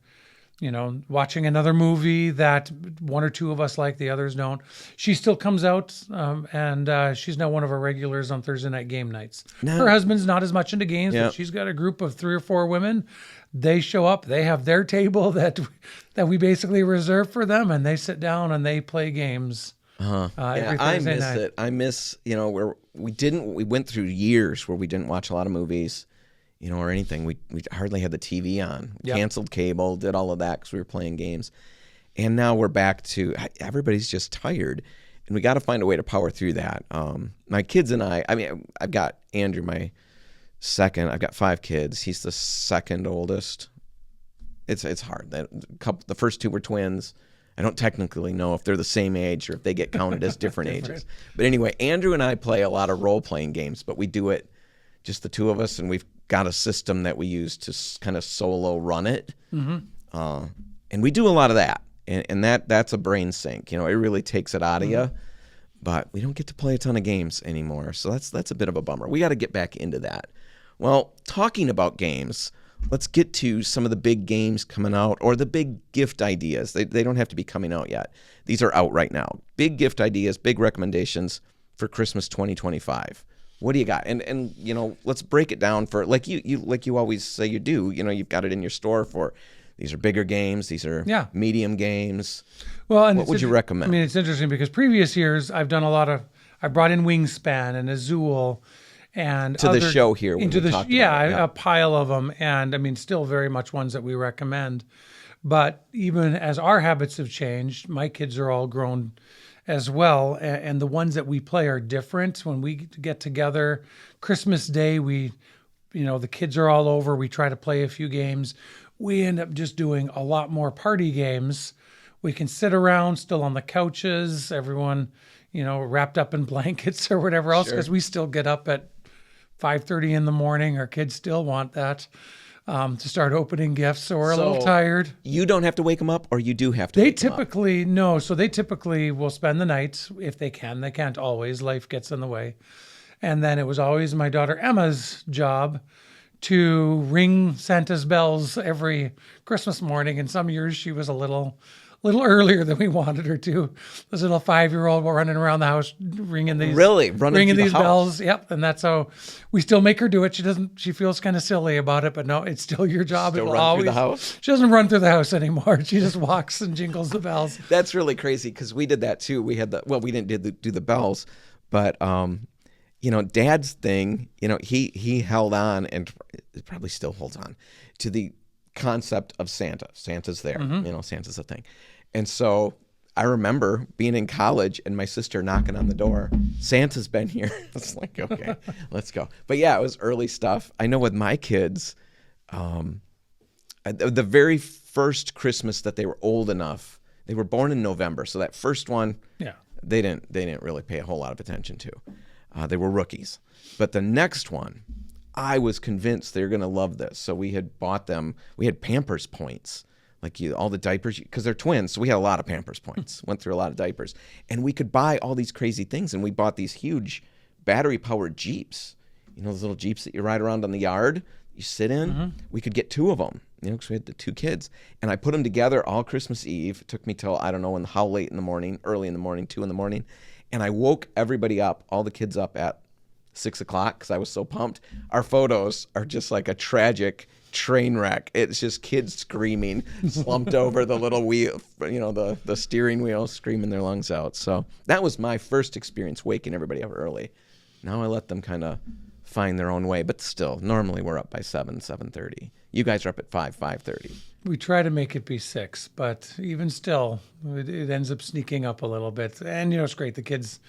watching another movie that one or two of us like, the others don't. She still comes out, and she's now one of our regulars on Thursday night game nights. No. Her husband's not as much into games, Yeah. but she's got a group of 3 or 4 women. They show up. They have their table that we basically reserve for them, and they sit down and they play games. Yeah, Every I Thursday miss night. it. I miss, where we went through years where we didn't watch a lot of movies, or anything. We hardly had the TV on. Yep. Canceled cable, did all of that because we were playing games. And now we're back to, everybody's just tired. And we got to find a way to power through that. My kids and I've got Andrew, my second. I've got 5 kids. He's the second oldest. It's hard. The first 2 were twins. I don't technically know if they're the same age or if they get counted as different ages. But anyway, Andrew and I play a lot of role-playing games, but we do it just the 2 of us, and we've got a system that we use to kind of solo run it. Mm-hmm. And we do a lot of that, and that's a brain sink. It really takes it out of you, but we don't get to play a ton of games anymore, so that's a bit of a bummer. We got to get back into that. Well, talking about games, let's get to some of the big games coming out, or the big gift ideas. They don't have to be coming out yet. These are out right now. Big gift ideas, big recommendations for Christmas 2025. What do you got? And let's break it down for like you always say you do. You've got it in your store for these are bigger games, these are medium games. Well, and what would you recommend? It's interesting because previous years I've done I brought in Wingspan and Azul and to the show here into the a pile of them, and still very much ones that we recommend. But even as our habits have changed, my kids are all grown as well, and the ones that we play are different. When we get together, Christmas Day, the kids are all over. We try to play a few games. We end up just doing a lot more party games. We can sit around still on the couches, everyone, wrapped up in blankets or whatever else, because we still get up at 5:30 in the morning. Our kids still want that to start opening gifts, so we're a little tired. You don't have to wake them up, or you do have to wake them up? So they typically will spend the night if they can. They can't always. Life gets in the way. And then it was always my daughter Emma's job to ring Santa's bells every Christmas morning. And some years she was a little earlier than we wanted her to. This little 5-year-old running around the house ringing these bells. Yep, and that's how we still make her do it. She feels kind of silly about it, but no, it's still your job. Still run through the house? She doesn't run through the house anymore. She just walks and jingles the bells. That's really crazy because we did that too. We had we didn't do the bells, but Dad's thing, he held on and probably still holds on to the concept of Santa. Santa's there, Santa's a thing. And so I remember being in college and my sister knocking on the door. Santa's been here. It's like, okay, let's go. But yeah, it was early stuff. I know with my kids, the very first Christmas that they were old enough, they were born in November. So that first one, they didn't really pay a whole lot of attention to. They were rookies. But the next one, I was convinced they were going to love this. So we had bought them. We had Pampers points, all the diapers, because they're twins. So we had a lot of Pampers points, went through a lot of diapers. And we could buy all these crazy things. And we bought these huge battery-powered Jeeps, those little Jeeps that you ride around on the yard, you sit in. Mm-hmm. We could get 2 of them, because we had the 2 kids. And I put them together all Christmas Eve. It took me till, I don't know how late in the morning, early in the morning, 2 in the morning. And I woke everybody up, all the kids up at 6 o'clock because I was so pumped. Our photos are just like a tragic train wreck. It's just kids screaming, slumped over the little wheel, the steering wheel, screaming their lungs out. So that was my first experience waking everybody up early. Now I let them kind of find their own way, but still, normally we're up by 7:30. You guys are up at 5:30. We try to make it be 6, but even still, it ends up sneaking up a little bit. And, it's great. The kids,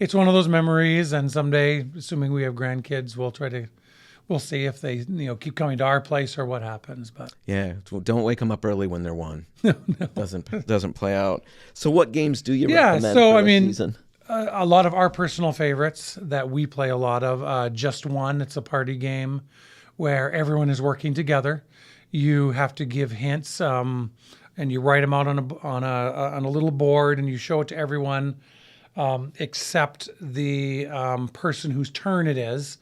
it's one of those memories. And someday, assuming we have grandkids, we'll see if they, keep coming to our place or what happens. But yeah, don't wake them up early when they're 1. No. Doesn't play out. So what games do you recommend for the season? A lot of our personal favorites that we play a lot of. Just One, it's a party game where everyone is working together. You have to give hints, and you write them out on a little board, and you show it to everyone except the person whose turn it is.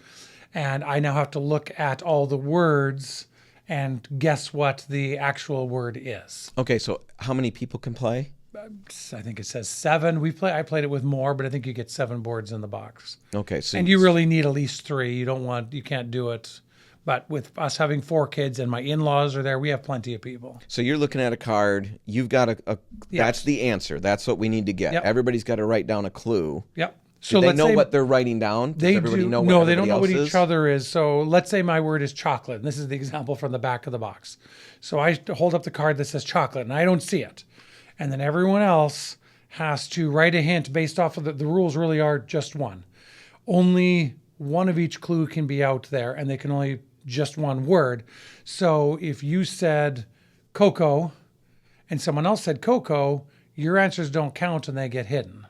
And I now have to look at all the words and guess what the actual word is. Okay, so how many people can play? I think it says 7. I played it with more, but I think you get 7 boards in the box. Okay, so And you really need at least 3. You can't do it. But with us having 4 kids and my in-laws are there, we have plenty of people. So you're looking at a card. You've got that's the answer. That's what we need to get. Yep. Everybody's got to write down a clue. Yep. So they know what they're writing down? Does everybody know what No, they don't know everybody what else each other is. So let's say my word is chocolate. And this is the example from the back of the box. So I hold up the card that says chocolate, and I don't see it. And then everyone else has to write a hint based off of the rules really are just one. Only one of each clue can be out there, and they can only just one word. So if you said cocoa and someone else said cocoa, your answers don't count and they get hidden.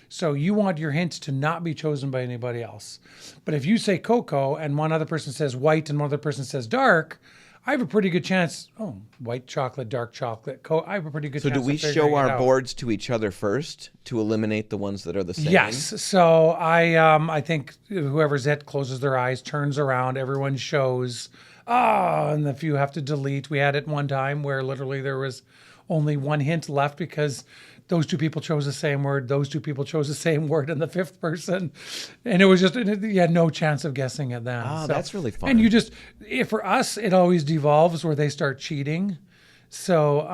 So you want your hint to not be chosen by anybody else. But if you say cocoa and one other person says white and one other person says dark, I have a pretty good chance. Oh, white chocolate, dark chocolate. I have a pretty good chance. So do we show our boards to each other first to eliminate the ones that are the same? Yes. So I think whoever's it closes their eyes, turns around, everyone shows. And if you have to delete, we had it one time where literally there was only one hint left because those 2 people chose the same word. Those 2 people chose the same word, and the 5th person, and it was just you had no chance of guessing it then. Oh, that's really fun. And for us, it always devolves where they start cheating. So,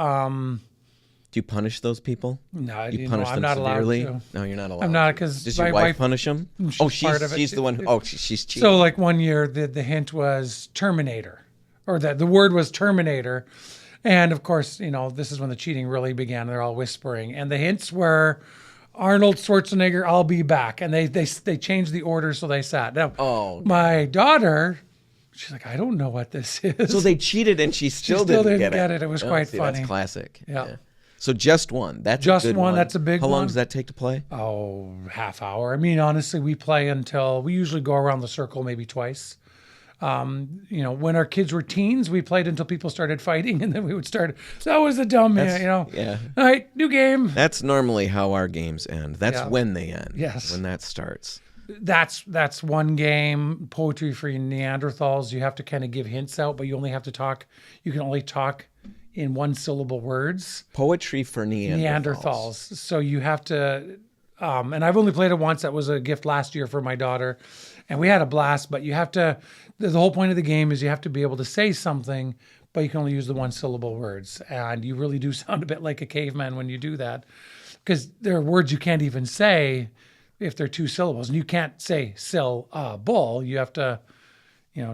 do you punish those people? No, you punish them I'm not severely? allowed to. No, you're not allowed. I'm not because does your wife punish them? She's the one. She's cheating. So, like one year, the hint was Terminator, or the word was Terminator. And of course, this is when the cheating really began. They're all whispering. And the hints were Arnold Schwarzenegger, I'll be back. And they changed the order so they sat. Now, my daughter, she's like, I don't know what this is. So they cheated and she still didn't get it. It was quite funny. That's classic. Yeah. So just one. That's just a good one. That's a big one. How long does that take to play? Oh, half hour. I mean, honestly, we play until we usually go around the circle maybe twice. When our kids were teens, we played until people started fighting, and then we would start. That was the dumb, Yeah. All right, new game. That's normally how our games end. That's when they end. Yes. When that starts. That's one game. Poetry for Neanderthals. You have to kind of give hints out, but you only have to talk. You can only talk in 1-syllable words. Poetry for Neanderthals. So you have to. And I've only played it once. That was a gift last year for my daughter. And we had a blast, but you have to, the whole point of the game is you have to be able to say something, but you can only use the 1-syllable words. And you really do sound a bit like a caveman when you do that, because there are words you can't even say if they're 2 syllables. And you can't say syllable. You have to,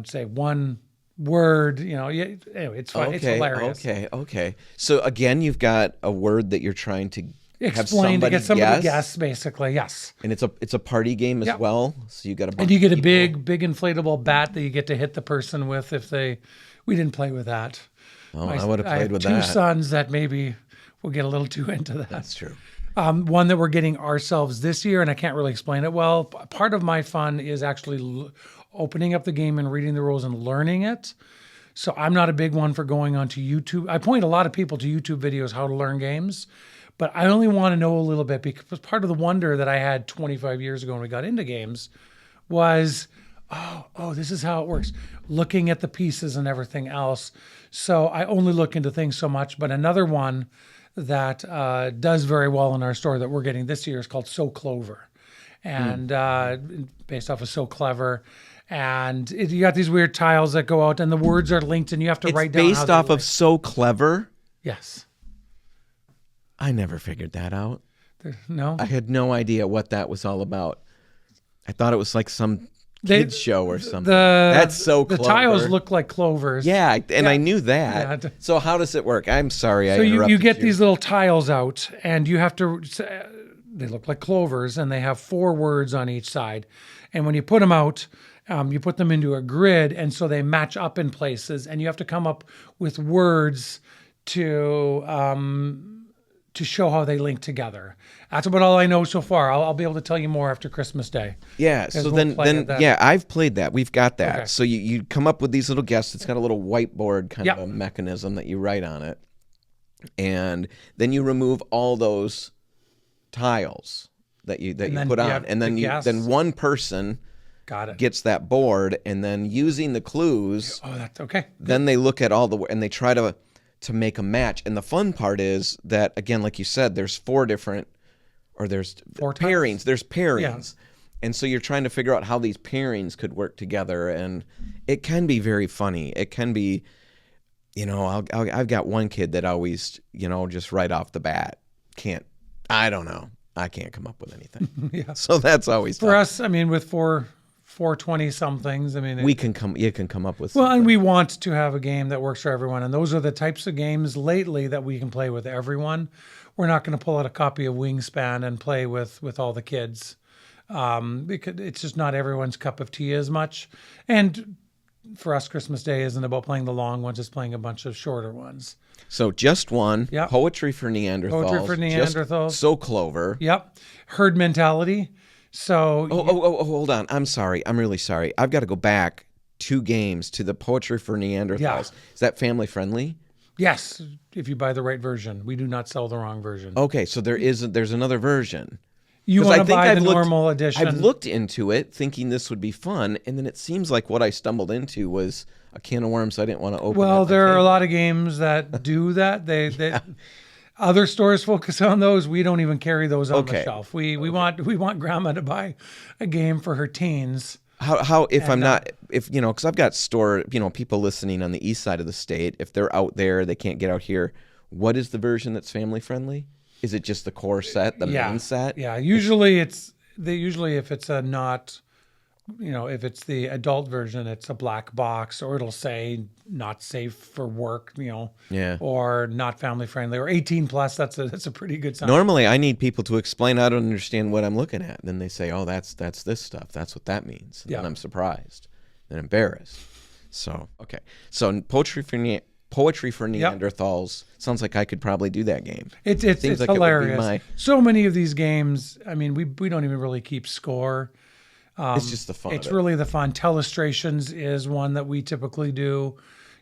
say one word, anyway, it's fun. It's hilarious. Okay. So again, you've got a word that you're trying to explain to get somebody to guess, basically. Yes. And it's a party game as well. So you got and you get a big inflatable bat that you get to hit the person with we didn't play with that. Oh, I would have played with that. I have 2 sons that maybe will get a little too into that. That's true. One that we're getting ourselves this year, and I can't really explain it well. Part of my fun is actually opening up the game and reading the rules and learning it. So I'm not a big one for going onto YouTube. I point a lot of people to YouTube videos how to learn games. But I only want to know a little bit, because part of the wonder that I had 25 years ago when we got into games was, this is how it works. Looking at the pieces and everything else. So I only look into things so much. But another one that does very well in our store that we're getting this year is called So Clover. And based off of So Clever. And you got these weird tiles that go out and the words are linked and you have to write down. It's based off of So Clever? Yes. I never figured that out. No? I had no idea what that was all about. I thought it was like some kids show or something. That's so clever. The tiles look like clovers. Yeah, and I knew that. Yeah. So how does it work? I'm sorry I interrupted you get these little tiles out, and you have to... They look like clovers, and they have 4 words on each side. And when you put them out, you put them into a grid, and so they match up in places, and you have to come up with words to show how they link together. That's about all I know so far. I'll be able to tell you more after Christmas Day. Yeah. So then I've played that. We've got that. Okay. So you come up with these little guests. It's got a little whiteboard kind of a mechanism that you write on it, and then you remove all those tiles that you put on, and then one person Got it. gets that board, and then using the clues, Oh, that's okay. then they look at all the and they try to make a match. And the fun part is that, again, like you said, there's there's Four pairings. types? There's pairings. And so you're trying to figure out how these pairings could work together, and it can be very funny. It can be, I've got one kid that always, just right off the bat I can't come up with anything. Yeah. So that's always For tough. us, I mean, with 420 somethings, I mean, You can come up with well, something. and we want to have a game that works for everyone. And those are the types of games lately that we can play with everyone. We're not going to pull out a copy of Wingspan and play with all the kids. Because it's just not everyone's cup of tea as much. And for us, Christmas Day isn't about playing the long ones, it's playing a bunch of shorter ones. So just one. Yep. Poetry for Neanderthals. Poetry for Neanderthals. So Clover. Yep. Herd mentality. So Oh, hold on. I'm sorry. I'm really sorry. I've got to go back 2 games to the Poetry for Neanderthals. Yeah. Is that family friendly? yes, if you buy the right version, we do not sell the wrong version. Okay, so there's another version. You 'Cause want I to think buy I've the looked- normal edition. I've looked into it thinking this would be fun, and then it seems like what I stumbled into was a can of worms I didn't want to open. Well, at my there are a table. lot of games that do that. They other stores focus on those. We don't even carry those on the Okay. shelf. We want grandma to buy a game for her teens. How if I'm not, if because I've got people listening on the east side of the state. If they're out there, they can't get out here. What is the version that's family friendly? Is it just the core set, the main set? Yeah, usually if it's a not, if it's the adult version, it's a black box, or it'll say not safe for work, Yeah. or not family friendly, or 18 plus. That's a pretty good sign. Normally, I need people to explain. I don't understand what I'm looking at. Then they say, "Oh, that's this stuff. That's what that means." And Yeah. then I'm surprised and embarrassed. So okay, so poetry for Neanderthals sounds like I could probably do that game. It's Seems like it would be hilarious. my- So many of these games. I mean, we don't even really keep score. It's just the fun. It's of it. really the fun. Telestrations is one that we typically do.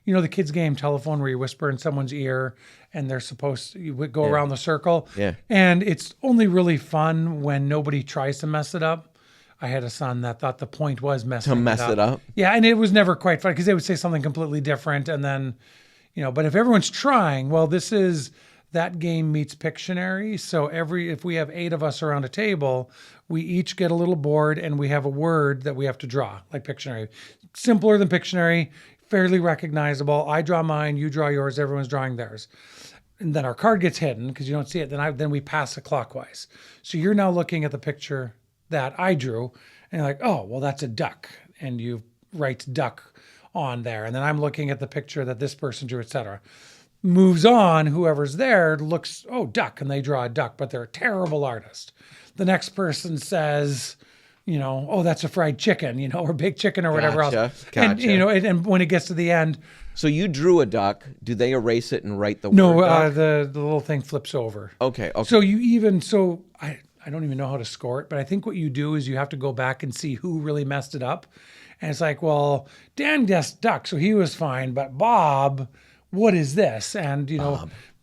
The kids' game telephone where you whisper in someone's ear and they're supposed to go around the circle. Yeah. And it's only really fun when nobody tries to mess it up. I had a son that thought the point was messing mess it up? Yeah, and it was never quite fun because they would say something completely different, and then, but if everyone's trying, well, this is that game meets Pictionary. So if we have 8 of us around a table, we each get a little board and we have a word that we have to draw, like Pictionary. Simpler than Pictionary, fairly recognizable. I draw mine, you draw yours, everyone's drawing theirs. And then our card gets hidden because you don't see it. Then we pass it clockwise. So you're now looking at the picture that I drew, and you're like, oh, well, that's a duck. And you write duck on there. And then I'm looking at the picture that this person drew, etc. Moves on, whoever's there looks, oh, duck, and they draw a duck, but they're a terrible artist. The next person says, oh, that's a fried chicken, or baked chicken or whatever else. Gotcha. And, and when it gets to the end, So you drew a duck. Do they erase it and write the no, word duck? the little thing flips over. Okay. So I don't even know how to score it, but I think what you do is you have to go back and see who really messed it up. And it's like, well, Dan guessed duck, so he was fine, but Bob, what is this? And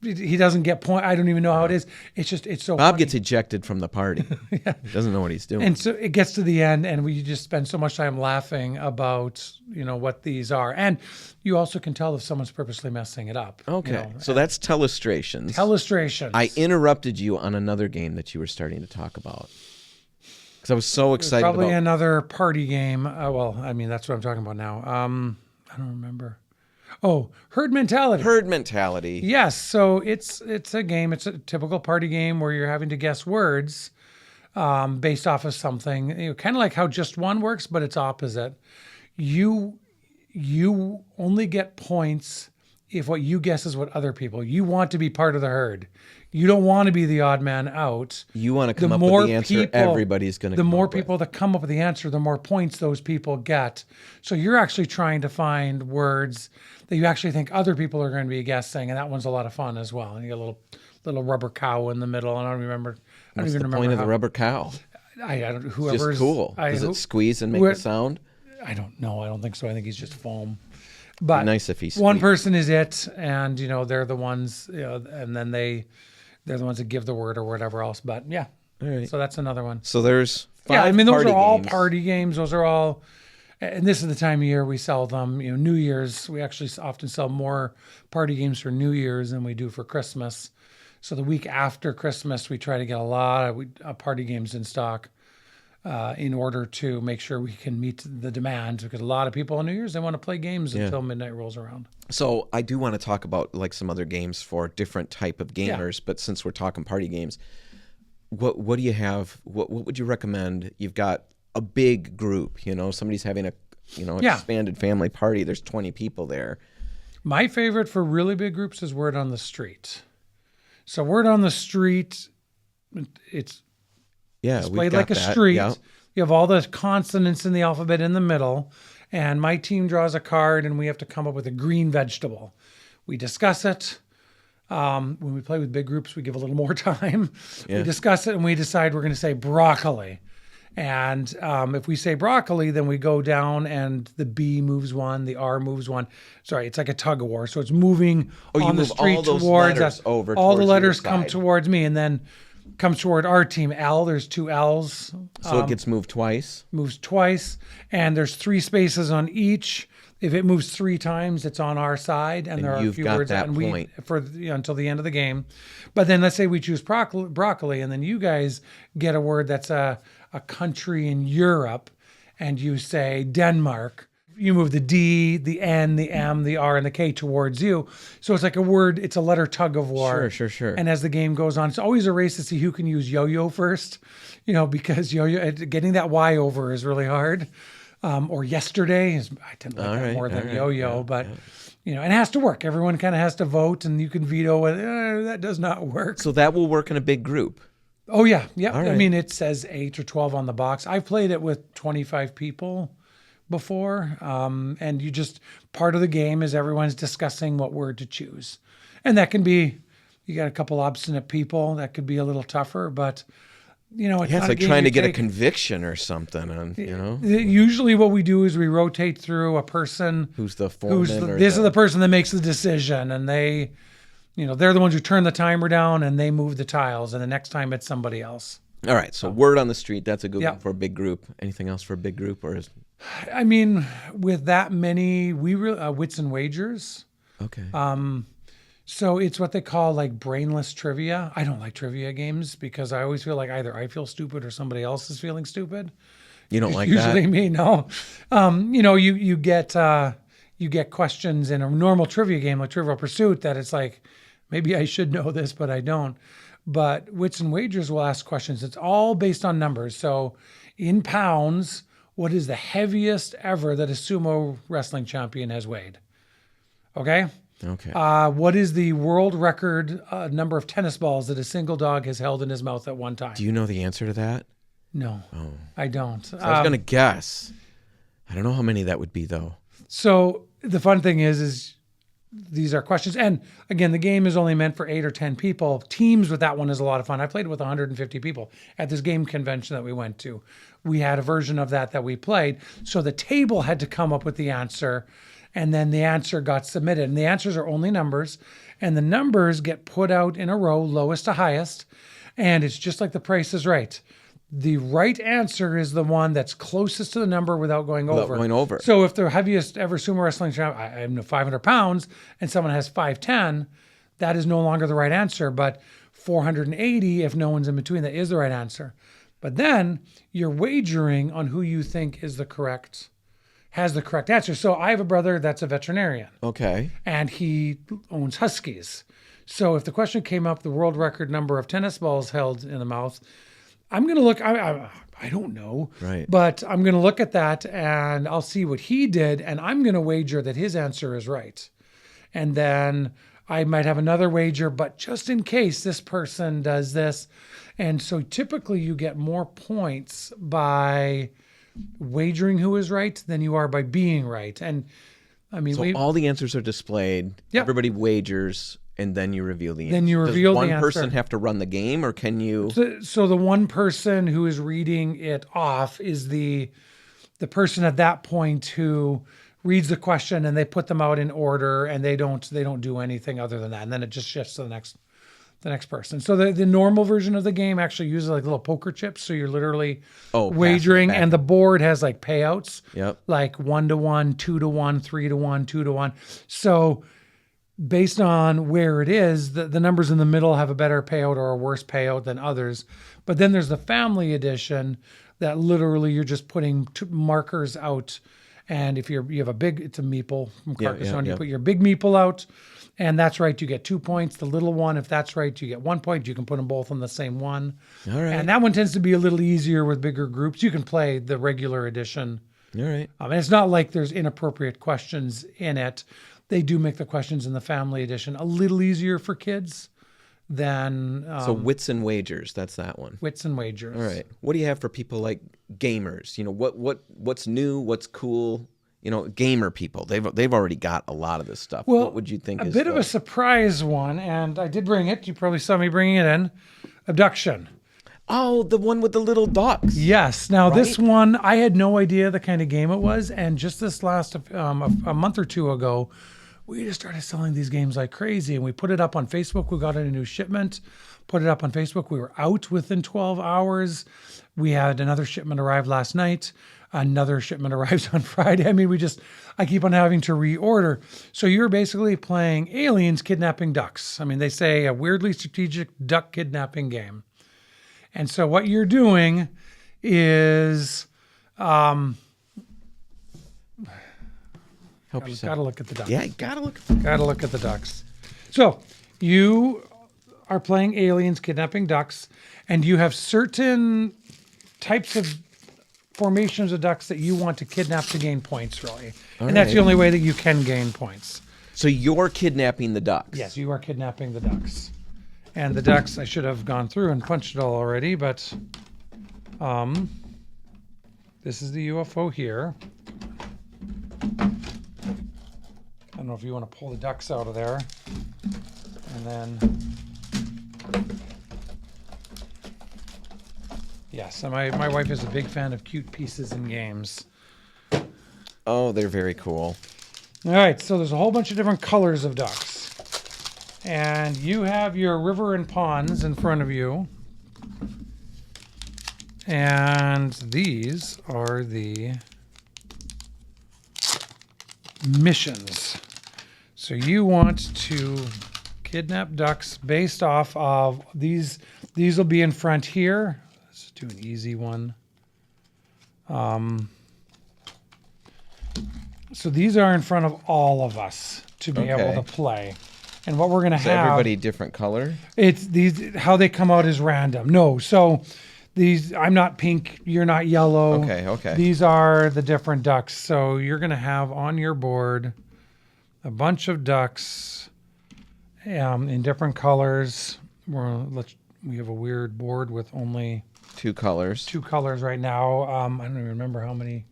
he doesn't get point. I don't even know how it is. It's so Bob funny. gets ejected from the party. He doesn't know what he's doing. And so it gets to the end, and we just spend so much time laughing about what these are. And you also can tell if someone's purposely messing it up. Okay. So that's Telestrations. Telestrations. I interrupted you on another game that you were starting to talk about. Because I was so excited Probably about another party game. Well, I mean, that's what I'm talking about now. I don't remember. Oh, herd mentality. herd mentality. Yes. So it's a game. It's a typical party game where you're having to guess words based off of something. Kind of like how Just One works, but it's opposite. You only get points if what you guess is what other people. You want to be part of the herd. You don't want to be the odd man out. You want to come up with the answer everybody's going to The come more up with. people that come up with the answer, the more points those people get. So you're actually trying to find words that you actually think other people are going to be guessing, and that one's a lot of fun as well. And you get a little rubber cow in the middle, and I don't even What's the remember point of how. the rubber cow? I don't. It's Whoever's just cool. Does it squeeze and make a sound? I don't know. I don't think so. I think he's just foam. But Nice if he's one person is it, and they're the ones, and then they're the ones that give the word or whatever else. But yeah, All right. so that's another one. So there's Yeah, I mean, those party are all games. party games. Those are all, and this is the time of year we sell them. New Year's, we actually often sell more party games for New Year's than we do for Christmas. So the week after Christmas, we try to get a lot of party games in stock in order to make sure we can meet the demand, because a lot of people on New Year's, they want to play games until midnight rolls around. So I do want to talk about like some other games for different type of gamers, but since we're talking party games, what do you have? What would you recommend? You've got a big group, somebody's having a expanded family party. There's 20 people there. My favorite for really big groups is Word on the Street. So Word on the Street, it's played like a street. Yeah. You have all the consonants in the alphabet in the middle, and my team draws a card, and we have to come up with a green vegetable. We discuss it. When we play with big groups, we give a little more time. Yeah. We discuss it, and we decide we're going to say broccoli. And if we say broccoli, then we go down, and the B moves one, the R moves one. Sorry, it's like a tug of war. So it's moving on the street towards us. All the letters come towards me, and then comes toward our team. L, there's 2 L's. So it gets moved twice? Moves twice, and there's 3 spaces on each. If it moves 3 times, it's on our side, and there are a few words that point until the end of the game. But then let's say we choose broccoli, and then you guys get a word that's a country in Europe, and you say Denmark. You move the D, the N, the M, the R, and the K towards you. So it's like a word, it's a letter tug of war. Sure. And as the game goes on, it's always a race to see who can use yo-yo first, because yo-yo, getting that Y over is really hard. Or yesterday, I tend to like that more than yo-yo, but it has to work. Everyone kind of has to vote, and you can veto it. That does not work. So that will work in a big group. Oh, yeah. Right. I mean, it says 8 or 12 on the box. I've played it with 25 people before. And part of the game is everyone's discussing what word to choose. And that can be, you got a couple obstinate people, that could be a little tougher, but it's like trying to get a conviction or something. And, usually what we do is we rotate through a person who's the foreman. This is the person that makes the decision, and they, they're the ones who turn the timer down and they move the tiles, and the next time it's somebody else. All right. So Word on the Street, that's a good one for a big group. Anything else for a big group, or is? I mean, with that many, Wits and Wagers. Okay. So it's what they call like brainless trivia. I don't like trivia games because I always feel like either I feel stupid or somebody else is feeling stupid. You don't like usually that? Me, no. You get questions in a normal trivia game like Trivial Pursuit that it's like, maybe I should know this, but I don't. But Wits and Wagers will ask questions. It's all based on numbers. So in pounds, what is the heaviest ever that a sumo wrestling champion has weighed? Okay. What is the world record number of tennis balls that a single dog has held in his mouth at one time? Do you know the answer to that? No, I don't. So I was going to guess. I don't know how many that would be, though. So the fun thing is these are questions. And again, the game is only meant for 8 or 10 people. Teams with that one is a lot of fun. I played with 150 people at this game convention that we went to. We had a version of that we played. So the table had to come up with the answer, and then the answer got submitted. And the answers are only numbers, and the numbers get put out in a row, lowest to highest. And it's just like The Price is Right. The right answer is the one that's closest to the number without going over. So if the heaviest ever sumo wrestling champ, I have 500 pounds, and someone has 510, that is no longer the right answer. But 480, if no one's in between, that is the right answer. But then you're wagering on who you think has the correct answer. So I have a brother that's a veterinarian. Okay. And he owns huskies. So if the question came up, the world record number of tennis balls held in the mouth, I'm going to look, I don't know, right? But I'm going to look at that and I'll see what he did. And I'm going to wager that his answer is right. And then I might have another wager, but just in case this person does this. And so typically you get more points by wagering who is right than you are by being right. And I mean, so all the answers are displayed. Yep. Everybody wagers. And then you reveal the answer. Does one person have to run the game, or can you? So the one person who is reading it off is the person at that point who reads the question, and they put them out in order, and they don't do anything other than that, and then it just shifts to the next person. So the normal version of the game actually uses like little poker chips. So you're literally Oh, wagering, pass it back. and the board has like payouts, Yep. like 1-to-1, 2-to-1, 3-to-1, 2-to-1. So based on where it is, the numbers in the middle have a better payout or a worse payout than others. But then there's the family edition that literally you're just putting markers out. And if you have a big, it's a meeple from Carcassonne, you put your big meeple out, and that's right, you get 2 points. The little one, if that's right, you get 1 point. You can put them both on the same one. All right. And that one tends to be a little easier with bigger groups. You can play the regular edition. All right. And it's not like there's inappropriate questions in it. They do make the questions in the family edition a little easier for kids than So Wits and Wagers, that's that one. Wits and Wagers. All right. What do you have for people like gamers? You know, what's new, what's cool? You know, gamer people. They've already got a lot of this stuff. Well, what would you think a is bit of a surprise one, and I did bring it. You probably saw me bringing it in. Abducktion. Oh, the one with the little ducks. Yes. Now, this one, I had no idea the kind of game it was. And just this last, a month or two ago, we just started selling these games like crazy. And we put it up on Facebook. We got in a new shipment, put it up on Facebook. We were out within 12 hours. We had another shipment arrive last night. Another shipment arrives on Friday. I mean, I keep on having to reorder. So you're basically playing aliens kidnapping ducks. I mean, they say a weirdly strategic duck kidnapping game. And so what you're doing is, Help yourself. gotta look at the ducks. Yeah, you gotta look. Gotta look at the ducks. So you are playing aliens kidnapping ducks, and you have certain types of formations of ducks that you want to kidnap to gain points, really. And that's the only way that you can gain points. So you're kidnapping the ducks. Yes, you are kidnapping the ducks. And the ducks, I should have gone through and punched it all already, but this is the UFO here. I don't know if you want to pull the ducks out of there. And then... Yes, and my wife is a big fan of cute pieces in games. Oh, they're very cool. All right, so there's a whole bunch of different colors of ducks. And you have your river and ponds in front of you. And these are the missions. So you want to kidnap ducks based off of these. These will be in front here. Let's do an easy one. So these are in front of all of us to be able to play. And what we're going to have... everybody different color? It's these, how they come out is random. No, so these, I'm not pink, you're not yellow. Okay. These are the different ducks. So you're going to have on your board a bunch of ducks in different colors. We have a weird board with only... Two colors. Two colors right now. I don't even remember how many.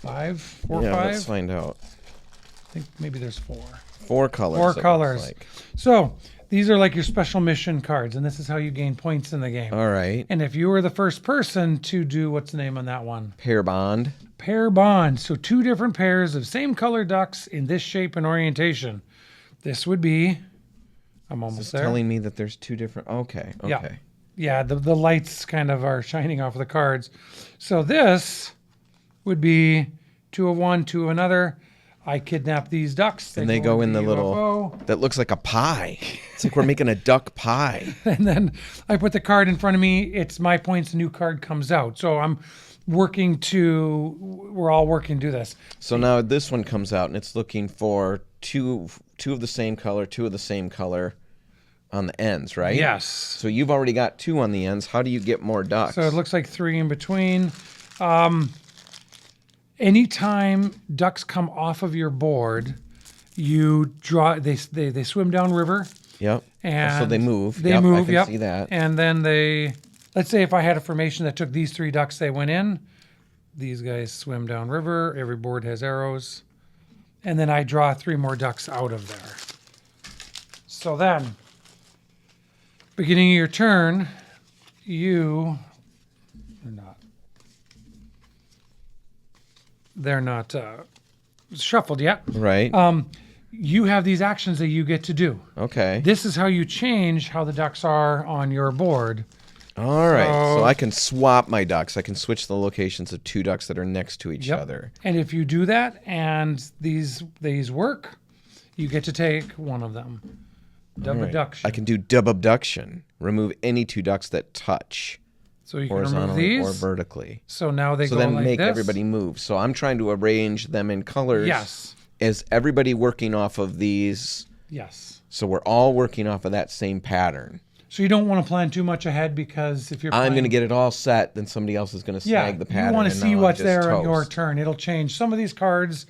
4 or 5? Let's find out. I think maybe there's 4. 4 colors. 4 it looks colors. like. So these are like your special mission cards, and this is how you gain points in the game. All right. And if you were the first person to do, what's the name on that one? Pair bond. Pair bond. So 2 different pairs of same color ducks in this shape and orientation. This would be, I'm almost there. Telling me that there's 2 different. Okay. Yeah, the lights kind of are shining off the cards. So this would be 2 of one, 2 of another. I kidnap these ducks. And they go in the little, UFO. that looks like a pie. It's like we're making a duck pie. And then I put the card in front of me. It's my points. A new card comes out. So we're all working to do this. So now this one comes out and it's looking for two of the same color, 2 of the same color on the ends, right? Yes. So you've already got 2 on the ends. How do you get more ducks? So it looks like 3 in between. Anytime ducks come off of your board, you draw. They swim down river. Yep. And so they move. They move. I can see that. And then let's say if I had a formation that took these 3 ducks, they went in. These guys swim down river. Every board has arrows. And then I draw 3 more ducks out of there. So then, beginning of your turn, they're not shuffled yet. Right. you have these actions that you get to do. Okay. This is how you change how the ducks are on your board. All right. So I can swap my ducks. I can switch the locations of 2 ducks that are next to each other. And if you do that and these work, you get to take one of them. Abducktion. I can do abduction. Remove any 2 ducks that touch. So you can remove horizontally these or vertically. So now they so go then like make this. everybody move. So I'm trying to arrange them in colors. Yes. Is everybody working off of these? Yes. So we're all working off of that same pattern. So you don't want to plan too much ahead, because if you're I'm going to get it all set, then somebody else is going to snag the pattern. You want to and see now what's I'm just there on toast. your turn. It'll change. Some of these cards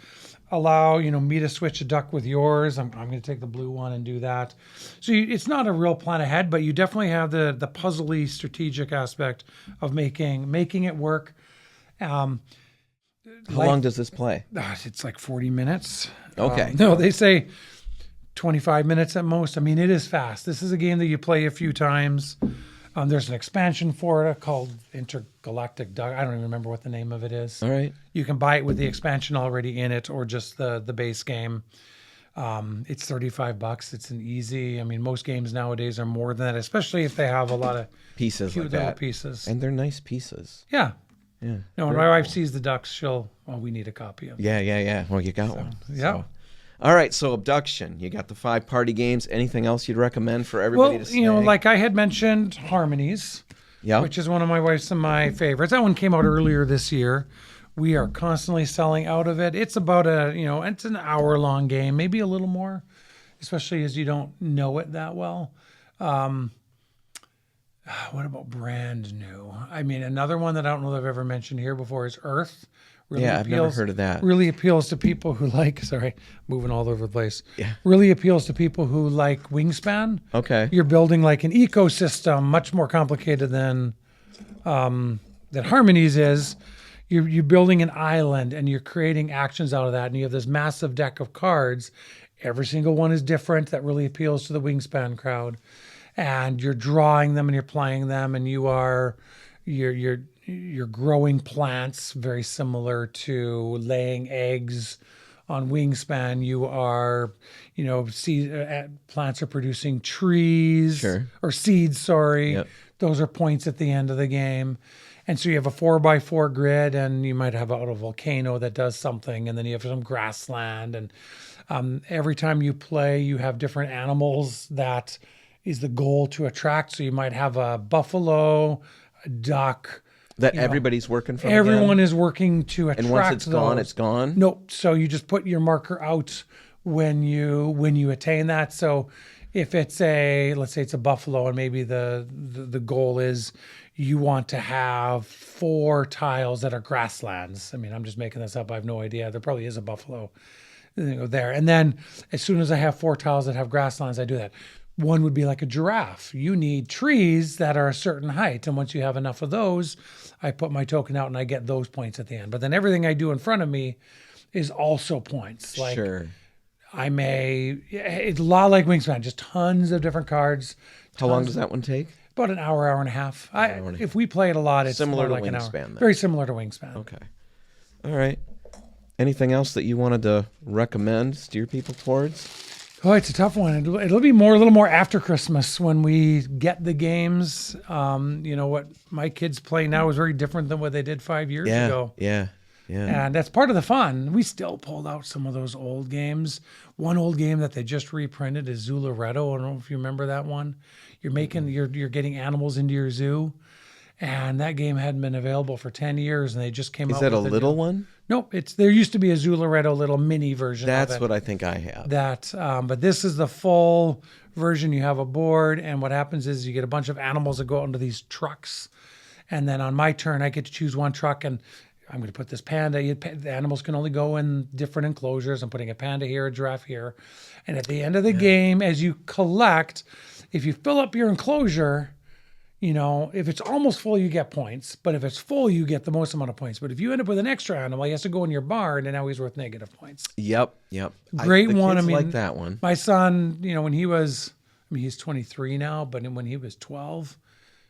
allow, me to switch a duck with yours. I'm going to take the blue one and do that. So it's not a real plan ahead, but you definitely have the puzzly strategic aspect of making it work. How long does this play? It's like 40 minutes. Okay. No, they say 25 minutes at most. I mean, it is fast. This is a game that you play a few times. There's an expansion for it called Intergalactic Duck. I don't even remember what the name of it is. All right. You can buy it with the expansion already in it, or just the base game. It's $35. It's an easy. I mean, most games nowadays are more than that, especially if they have a lot of Pieces cute like little that. pieces. And they're nice pieces. Yeah. Yeah. No, when my wife sees the ducks, we need a copy of it. Yeah. Well, you got one. Yeah. So. All right, so Abduction. You got the 5 party games. Anything else you'd recommend for everybody to snag? Like I had mentioned, Harmonies, which is one of my wife's and my favorites. That one came out earlier this year. We are constantly selling out of it. It's about it's an hour-long game, maybe a little more, especially as you don't know it that well. What about brand new? I mean, another one that I don't know that I've ever mentioned here before is Earth. Really I've never heard of that. Really appeals to people who like, moving all over the place. Yeah. Really appeals to people who like Wingspan. Okay. You're building like an ecosystem, much more complicated than Harmonies is. You're building an island and you're creating actions out of that. And you have this massive deck of cards. Every single one is different. That really appeals to the Wingspan crowd. And you're drawing them and you're playing them, and you're growing plants, very similar to laying eggs on Wingspan. You are, plants are producing trees or seeds. Sorry, Those are points at the end of the game. And so you have a 4x4 grid, and you might have a volcano that does something, and then you have some grassland. And every time you play, you have different animals that is the goal to attract. So you might have a buffalo, a duck. That everybody's working from. Everyone is working to attract. And once it's those. gone, it's gone. Nope. So you just put your marker out when you attain that. So if it's let's say it's a buffalo, and maybe the goal is you want to have 4 tiles that are grasslands. I mean, I'm just making this up. I have no idea. There probably is a buffalo there. And then as soon as I have 4 tiles that have grasslands, I do that. One would be like a giraffe. You need trees that are a certain height. And once you have enough of those, I put my token out and I get those points at the end. But then everything I do in front of me is also points. Like it's a lot like Wingspan, just tons of different cards. How long does that one take? About an hour and a half. If we play it a lot, it's similar more to like Wingspan, an hour. then. Very similar to Wingspan. Okay. All right. Anything else that you wanted to recommend, steer people towards? Oh, it's a tough one. It'll be a little more after Christmas when we get the games. What my kids play now is very different than what they did 5 years ago. Yeah. And that's part of the fun. We still pulled out some of those old games. One old game that they just reprinted is Zularetto. I don't know if you remember that one. You're getting animals into your zoo. And that game hadn't been available for 10 years, and they just came out with Is that a little one? Nope. There used to be a Zularetto little mini version That's of it. what I think I have. But this is the full version. You have a board, and what happens is you get a bunch of animals that go out into these trucks. And then on my turn, I get to choose one truck, and I'm going to put this panda. The animals can only go in different enclosures. I'm putting a panda here, a giraffe here. And at the end of the game, as you collect, if you fill up your enclosure, if it's almost full, you get points. But if it's full, you get the most amount of points. But if you end up with an extra animal, he has to go in your barn, and now he's worth negative points. Yep. Great one. I like that one. My son, when he was, he's 23 now, but when he was 12,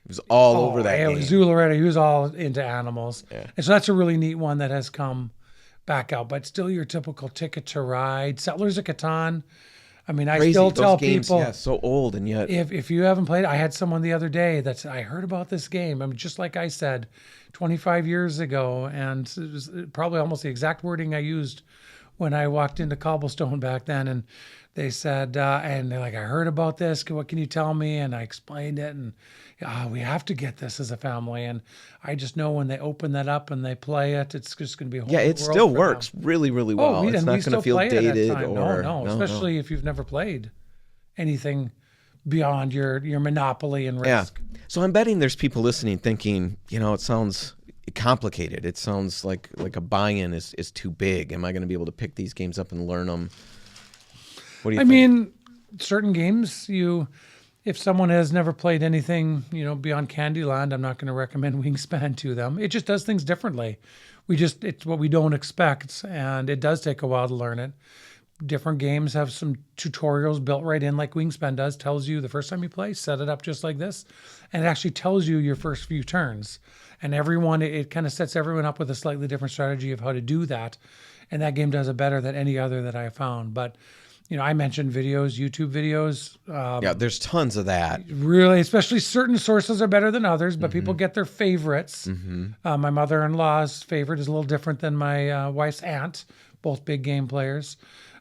it was all over that game. It was Zularetto. He was all into animals. Yeah. And so that's a really neat one that has come back out, but still your typical Ticket to Ride. Settlers of Catan. I mean, I Crazy. still Those tell games, people, yeah, so old, and yet if you haven't played, I had someone the other day that said, I heard about this game. I mean, just like I said, 25 years ago, and it was probably almost the exact wording I used when I walked into Cobblestone back then. And they said, and they're like, I heard about this. What can you tell me? And I explained it, and we have to get this as a family. And I just know when they open that up and they play it, it's just going to be a whole yeah, new it world still for works them. really, really well. It's not going to feel dated or no, especially if you've never played anything beyond your Monopoly and Risk. Yeah. So I'm betting there's people listening thinking, it sounds complicated. It sounds like a buy-in is too big. Am I going to be able to pick these games up and learn them? What do you think? Mean, certain games, if someone has never played anything, beyond Candyland, I'm not going to recommend Wingspan to them. It just does things differently. It's what we don't expect, and it does take a while to learn it. Different games have some tutorials built right in, like Wingspan does. Tells you the first time you play, set it up just like this, and it actually tells you your first few turns. And it kind of sets everyone up with a slightly different strategy of how to do that. And that game does it better than any other that I have found. But I mentioned videos, YouTube videos. Yeah, there's tons of that. Really, especially certain sources are better than others, but people get their favorites. My mother-in-law's favorite is a little different than my wife's aunt, both big game players.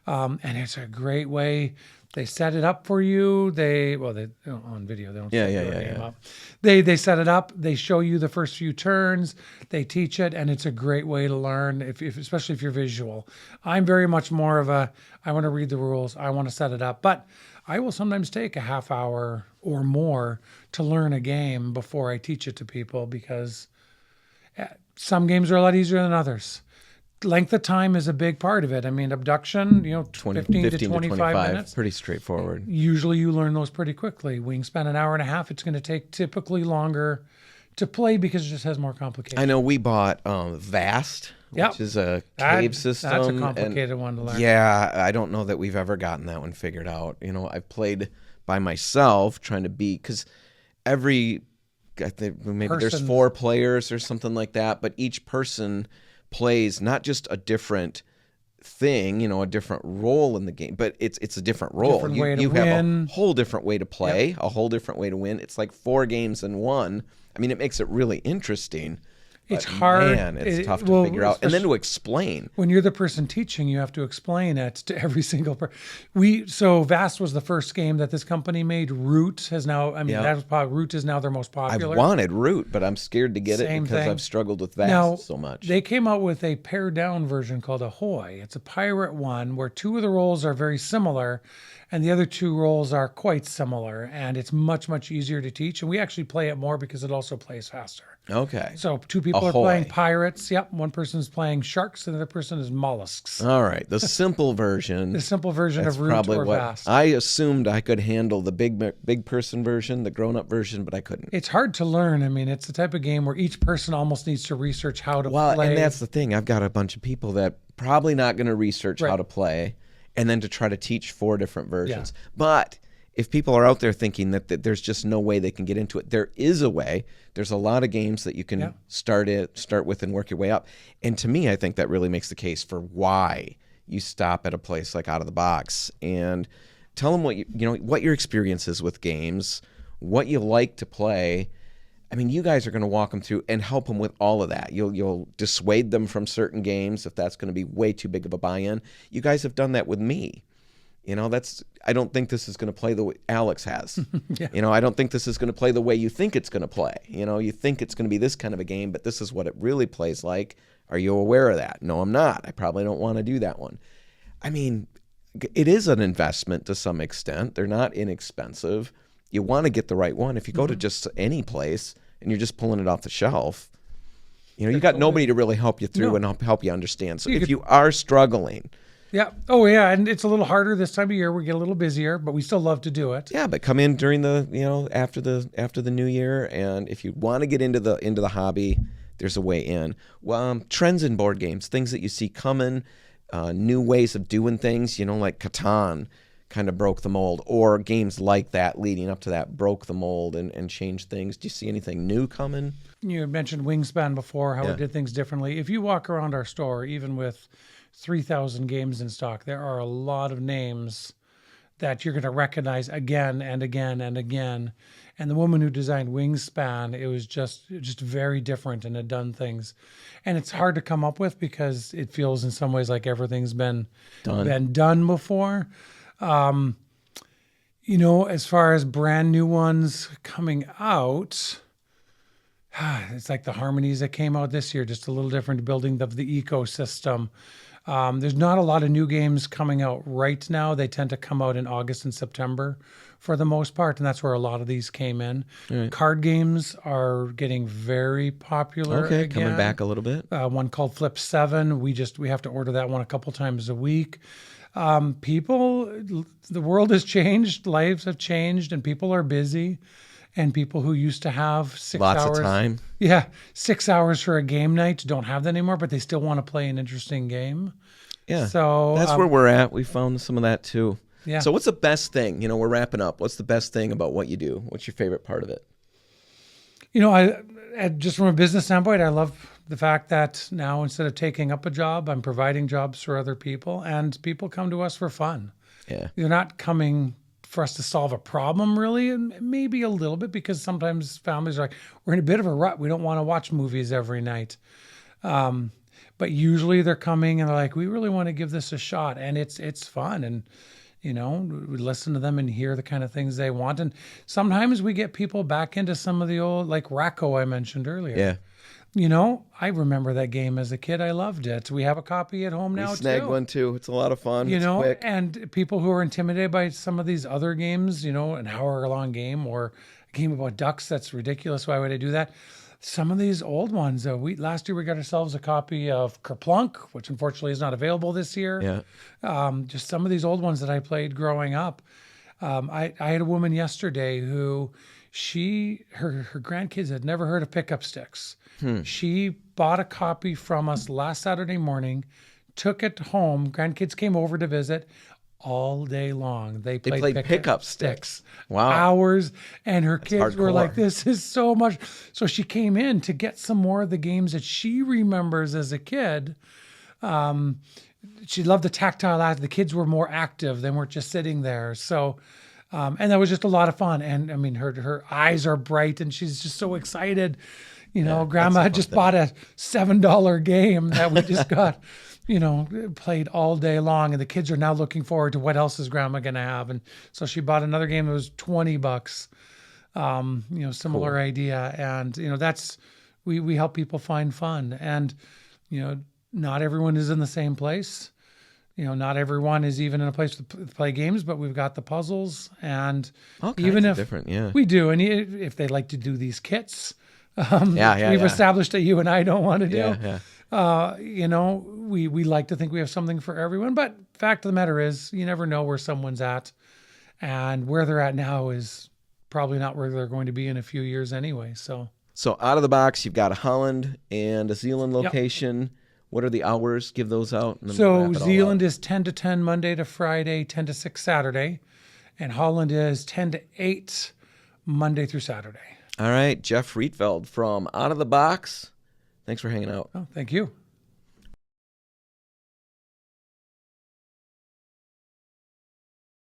And it's a great way. They set it up for you. They on video, they don't set your game up. They set it up. They show you the first few turns. They teach it, and it's a great way to learn, especially if you're visual. I'm very much more of I want to read the rules. I want to set it up. But I will sometimes take a half hour or more to learn a game before I teach it to people, because some games are a lot easier than others. Length of time is a big part of it. I mean, Abducktion, 15 to 25 minutes. Pretty straightforward. Usually you learn those pretty quickly. Wingspan, an hour and a half. It's going to take typically longer to play because it just has more complications. I know we bought Vast, which is a cave system. That's a complicated one to learn. Yeah, I don't know that we've ever gotten that one figured out. I've played by myself trying to beat, because I think maybe there's 4 players or something like that, but each person plays not just a different thing, a different role in the game, but it's a different role. You have a whole different way to play, a whole different way to win. It's like 4 games in one. I mean, it makes it really interesting. It's hard. Man, it's tough to figure out. And then to explain. When you're the person teaching, you have to explain it to every single person. So Vast was the first game that this company made. Root has now, Root is now their most popular. I've wanted Root, but I'm scared to get it because I've struggled with Vast so much. They came out with a pared down version called Ahoy. It's a pirate one where 2 of the roles are very similar and the other 2 roles are quite similar. And it's much, much easier to teach. And we actually play it more because it also plays faster. Okay. So 2 people are playing pirates. Yep. One person is playing sharks, and the other person is mollusks. All right. The simple version. The simple version of Root or Vast. I assumed I could handle the big person version, the grown-up version, but I couldn't. It's hard to learn. I mean, it's the type of game where each person almost needs to research how to play. Well, and that's the thing. I've got a bunch of people that probably not going to research how to play, and then to try to teach 4 different versions. Yeah. But if people are out there thinking that there's just no way they can get into it, there is a way. There's a lot of games that you can start with and work your way up. And to me, I think that really makes the case for why you stop at a place like Out of the Box and tell them what your experience is with games, what you like to play. I mean, you guys are going to walk them through and help them with all of that. You'll dissuade them from certain games if that's going to be way too big of a buy-in. You guys have done that with me. I don't think this is going to play the way Alex has. I don't think this is going to play the way you think it's going to play. You think it's going to be this kind of a game, but this is what it really plays like. Are you aware of that? No, I'm not. I probably don't want to do that one. I mean, it is an investment to some extent. They're not inexpensive. You want to get the right one. If you go to just any place and you're just pulling it off the shelf, you got nobody to really help you through and help you understand. So if you are struggling. Yeah. Oh, yeah. And it's a little harder this time of year. We get a little busier, but we still love to do it. Yeah, but come in during after the new year, and if you want to get into the hobby, there's a way in. Well, trends in board games, things that you see coming, new ways of doing things. Like Catan. kind of broke the mold, or games like that leading up to that broke the mold and changed things? Do you see anything new coming? You had mentioned Wingspan before, how Yeah. it did things differently. If you walk around our store, even with 3,000 games in stock, there are a lot of names that you're going to recognize again and again and again. And the woman who designed Wingspan, it was just very different and had done things. And it's hard to come up with because it feels in some ways like everything's been done before. As far as brand new ones coming out, it's like the Harmonies that came out this year, just a little different building of the ecosystem. There's not a lot of new games coming out right now. They tend to come out in August and September for the most part, and that's where a lot of these came in. Right. Card games are getting very popular again. Coming back a little bit. One called Flip 7. We have to order that one a couple times a week. The world has changed, lives have changed, and people are busy. And people who used to have 6 hours. Lots of time. Yeah, 6 hours for a game night don't have that anymore, but they still want to play an interesting game. Yeah. So that's where we're at. We found some of that too. Yeah. So what's the best thing? We're wrapping up. What's the best thing about what you do? What's your favorite part of it? Just from a business standpoint, I love the fact that now instead of taking up a job, I'm providing jobs for other people, and people come to us for fun. Yeah. They're not coming for us to solve a problem, really, and maybe a little bit, because sometimes families are like, we're in a bit of a rut. We don't want to watch movies every night. But usually they're coming and they're like, we really want to give this a shot. And it's fun. And, we listen to them and hear the kind of things they want. And sometimes we get people back into some of the old, like Racco I mentioned earlier. Yeah. I remember that game as a kid. I loved it. We have a copy at home now, we snagged one too. It's a lot of fun. It's quick. And people who are intimidated by some of these other games, an hour-long game or a game about ducks, that's ridiculous. Why would I do that? Some of these old ones, last year we got ourselves a copy of Kerplunk, which unfortunately is not available this year. Yeah. Just some of these old ones that I played growing up. I had a woman yesterday who her grandkids had never heard of pickup sticks. She bought a copy from us last Saturday morning, took it home. Grandkids came over to visit all day long. They played pickup sticks. Wow. Hours. And her kids were hardcore. like, this is so much. So she came in to get some more of the games that she remembers as a kid. She loved the tactile act. The kids were more active. They weren't just sitting there. So, and that was just a lot of fun. And I mean, her eyes are bright and she's just so excited. Grandma just bought a $7 game that we just got, played all day long. And the kids are now looking forward to what else is grandma going to have. And so she bought another game that was $20, similar idea. And, that's, we help people find fun. And, not everyone is in the same place. Not everyone is even in a place to play games, but we've got the puzzles. And even if different, yeah. we do, and if they like to do these kits, we've established that you and I don't want to do. We like to think we have something for everyone, but fact of the matter is you never know where someone's at, and where they're at now is probably not where they're going to be in a few years anyway. So out of the box, you've got a Holland and a Zeeland location. Yep. What are the hours? Give those out. And then so Zeeland is 10 to 10 Monday to Friday, 10 to 6 Saturday, and Holland is 10 to 8 Monday through Saturday. All right, Jeff Rietveld from Out of the Box. Thanks for hanging out. Oh, thank you.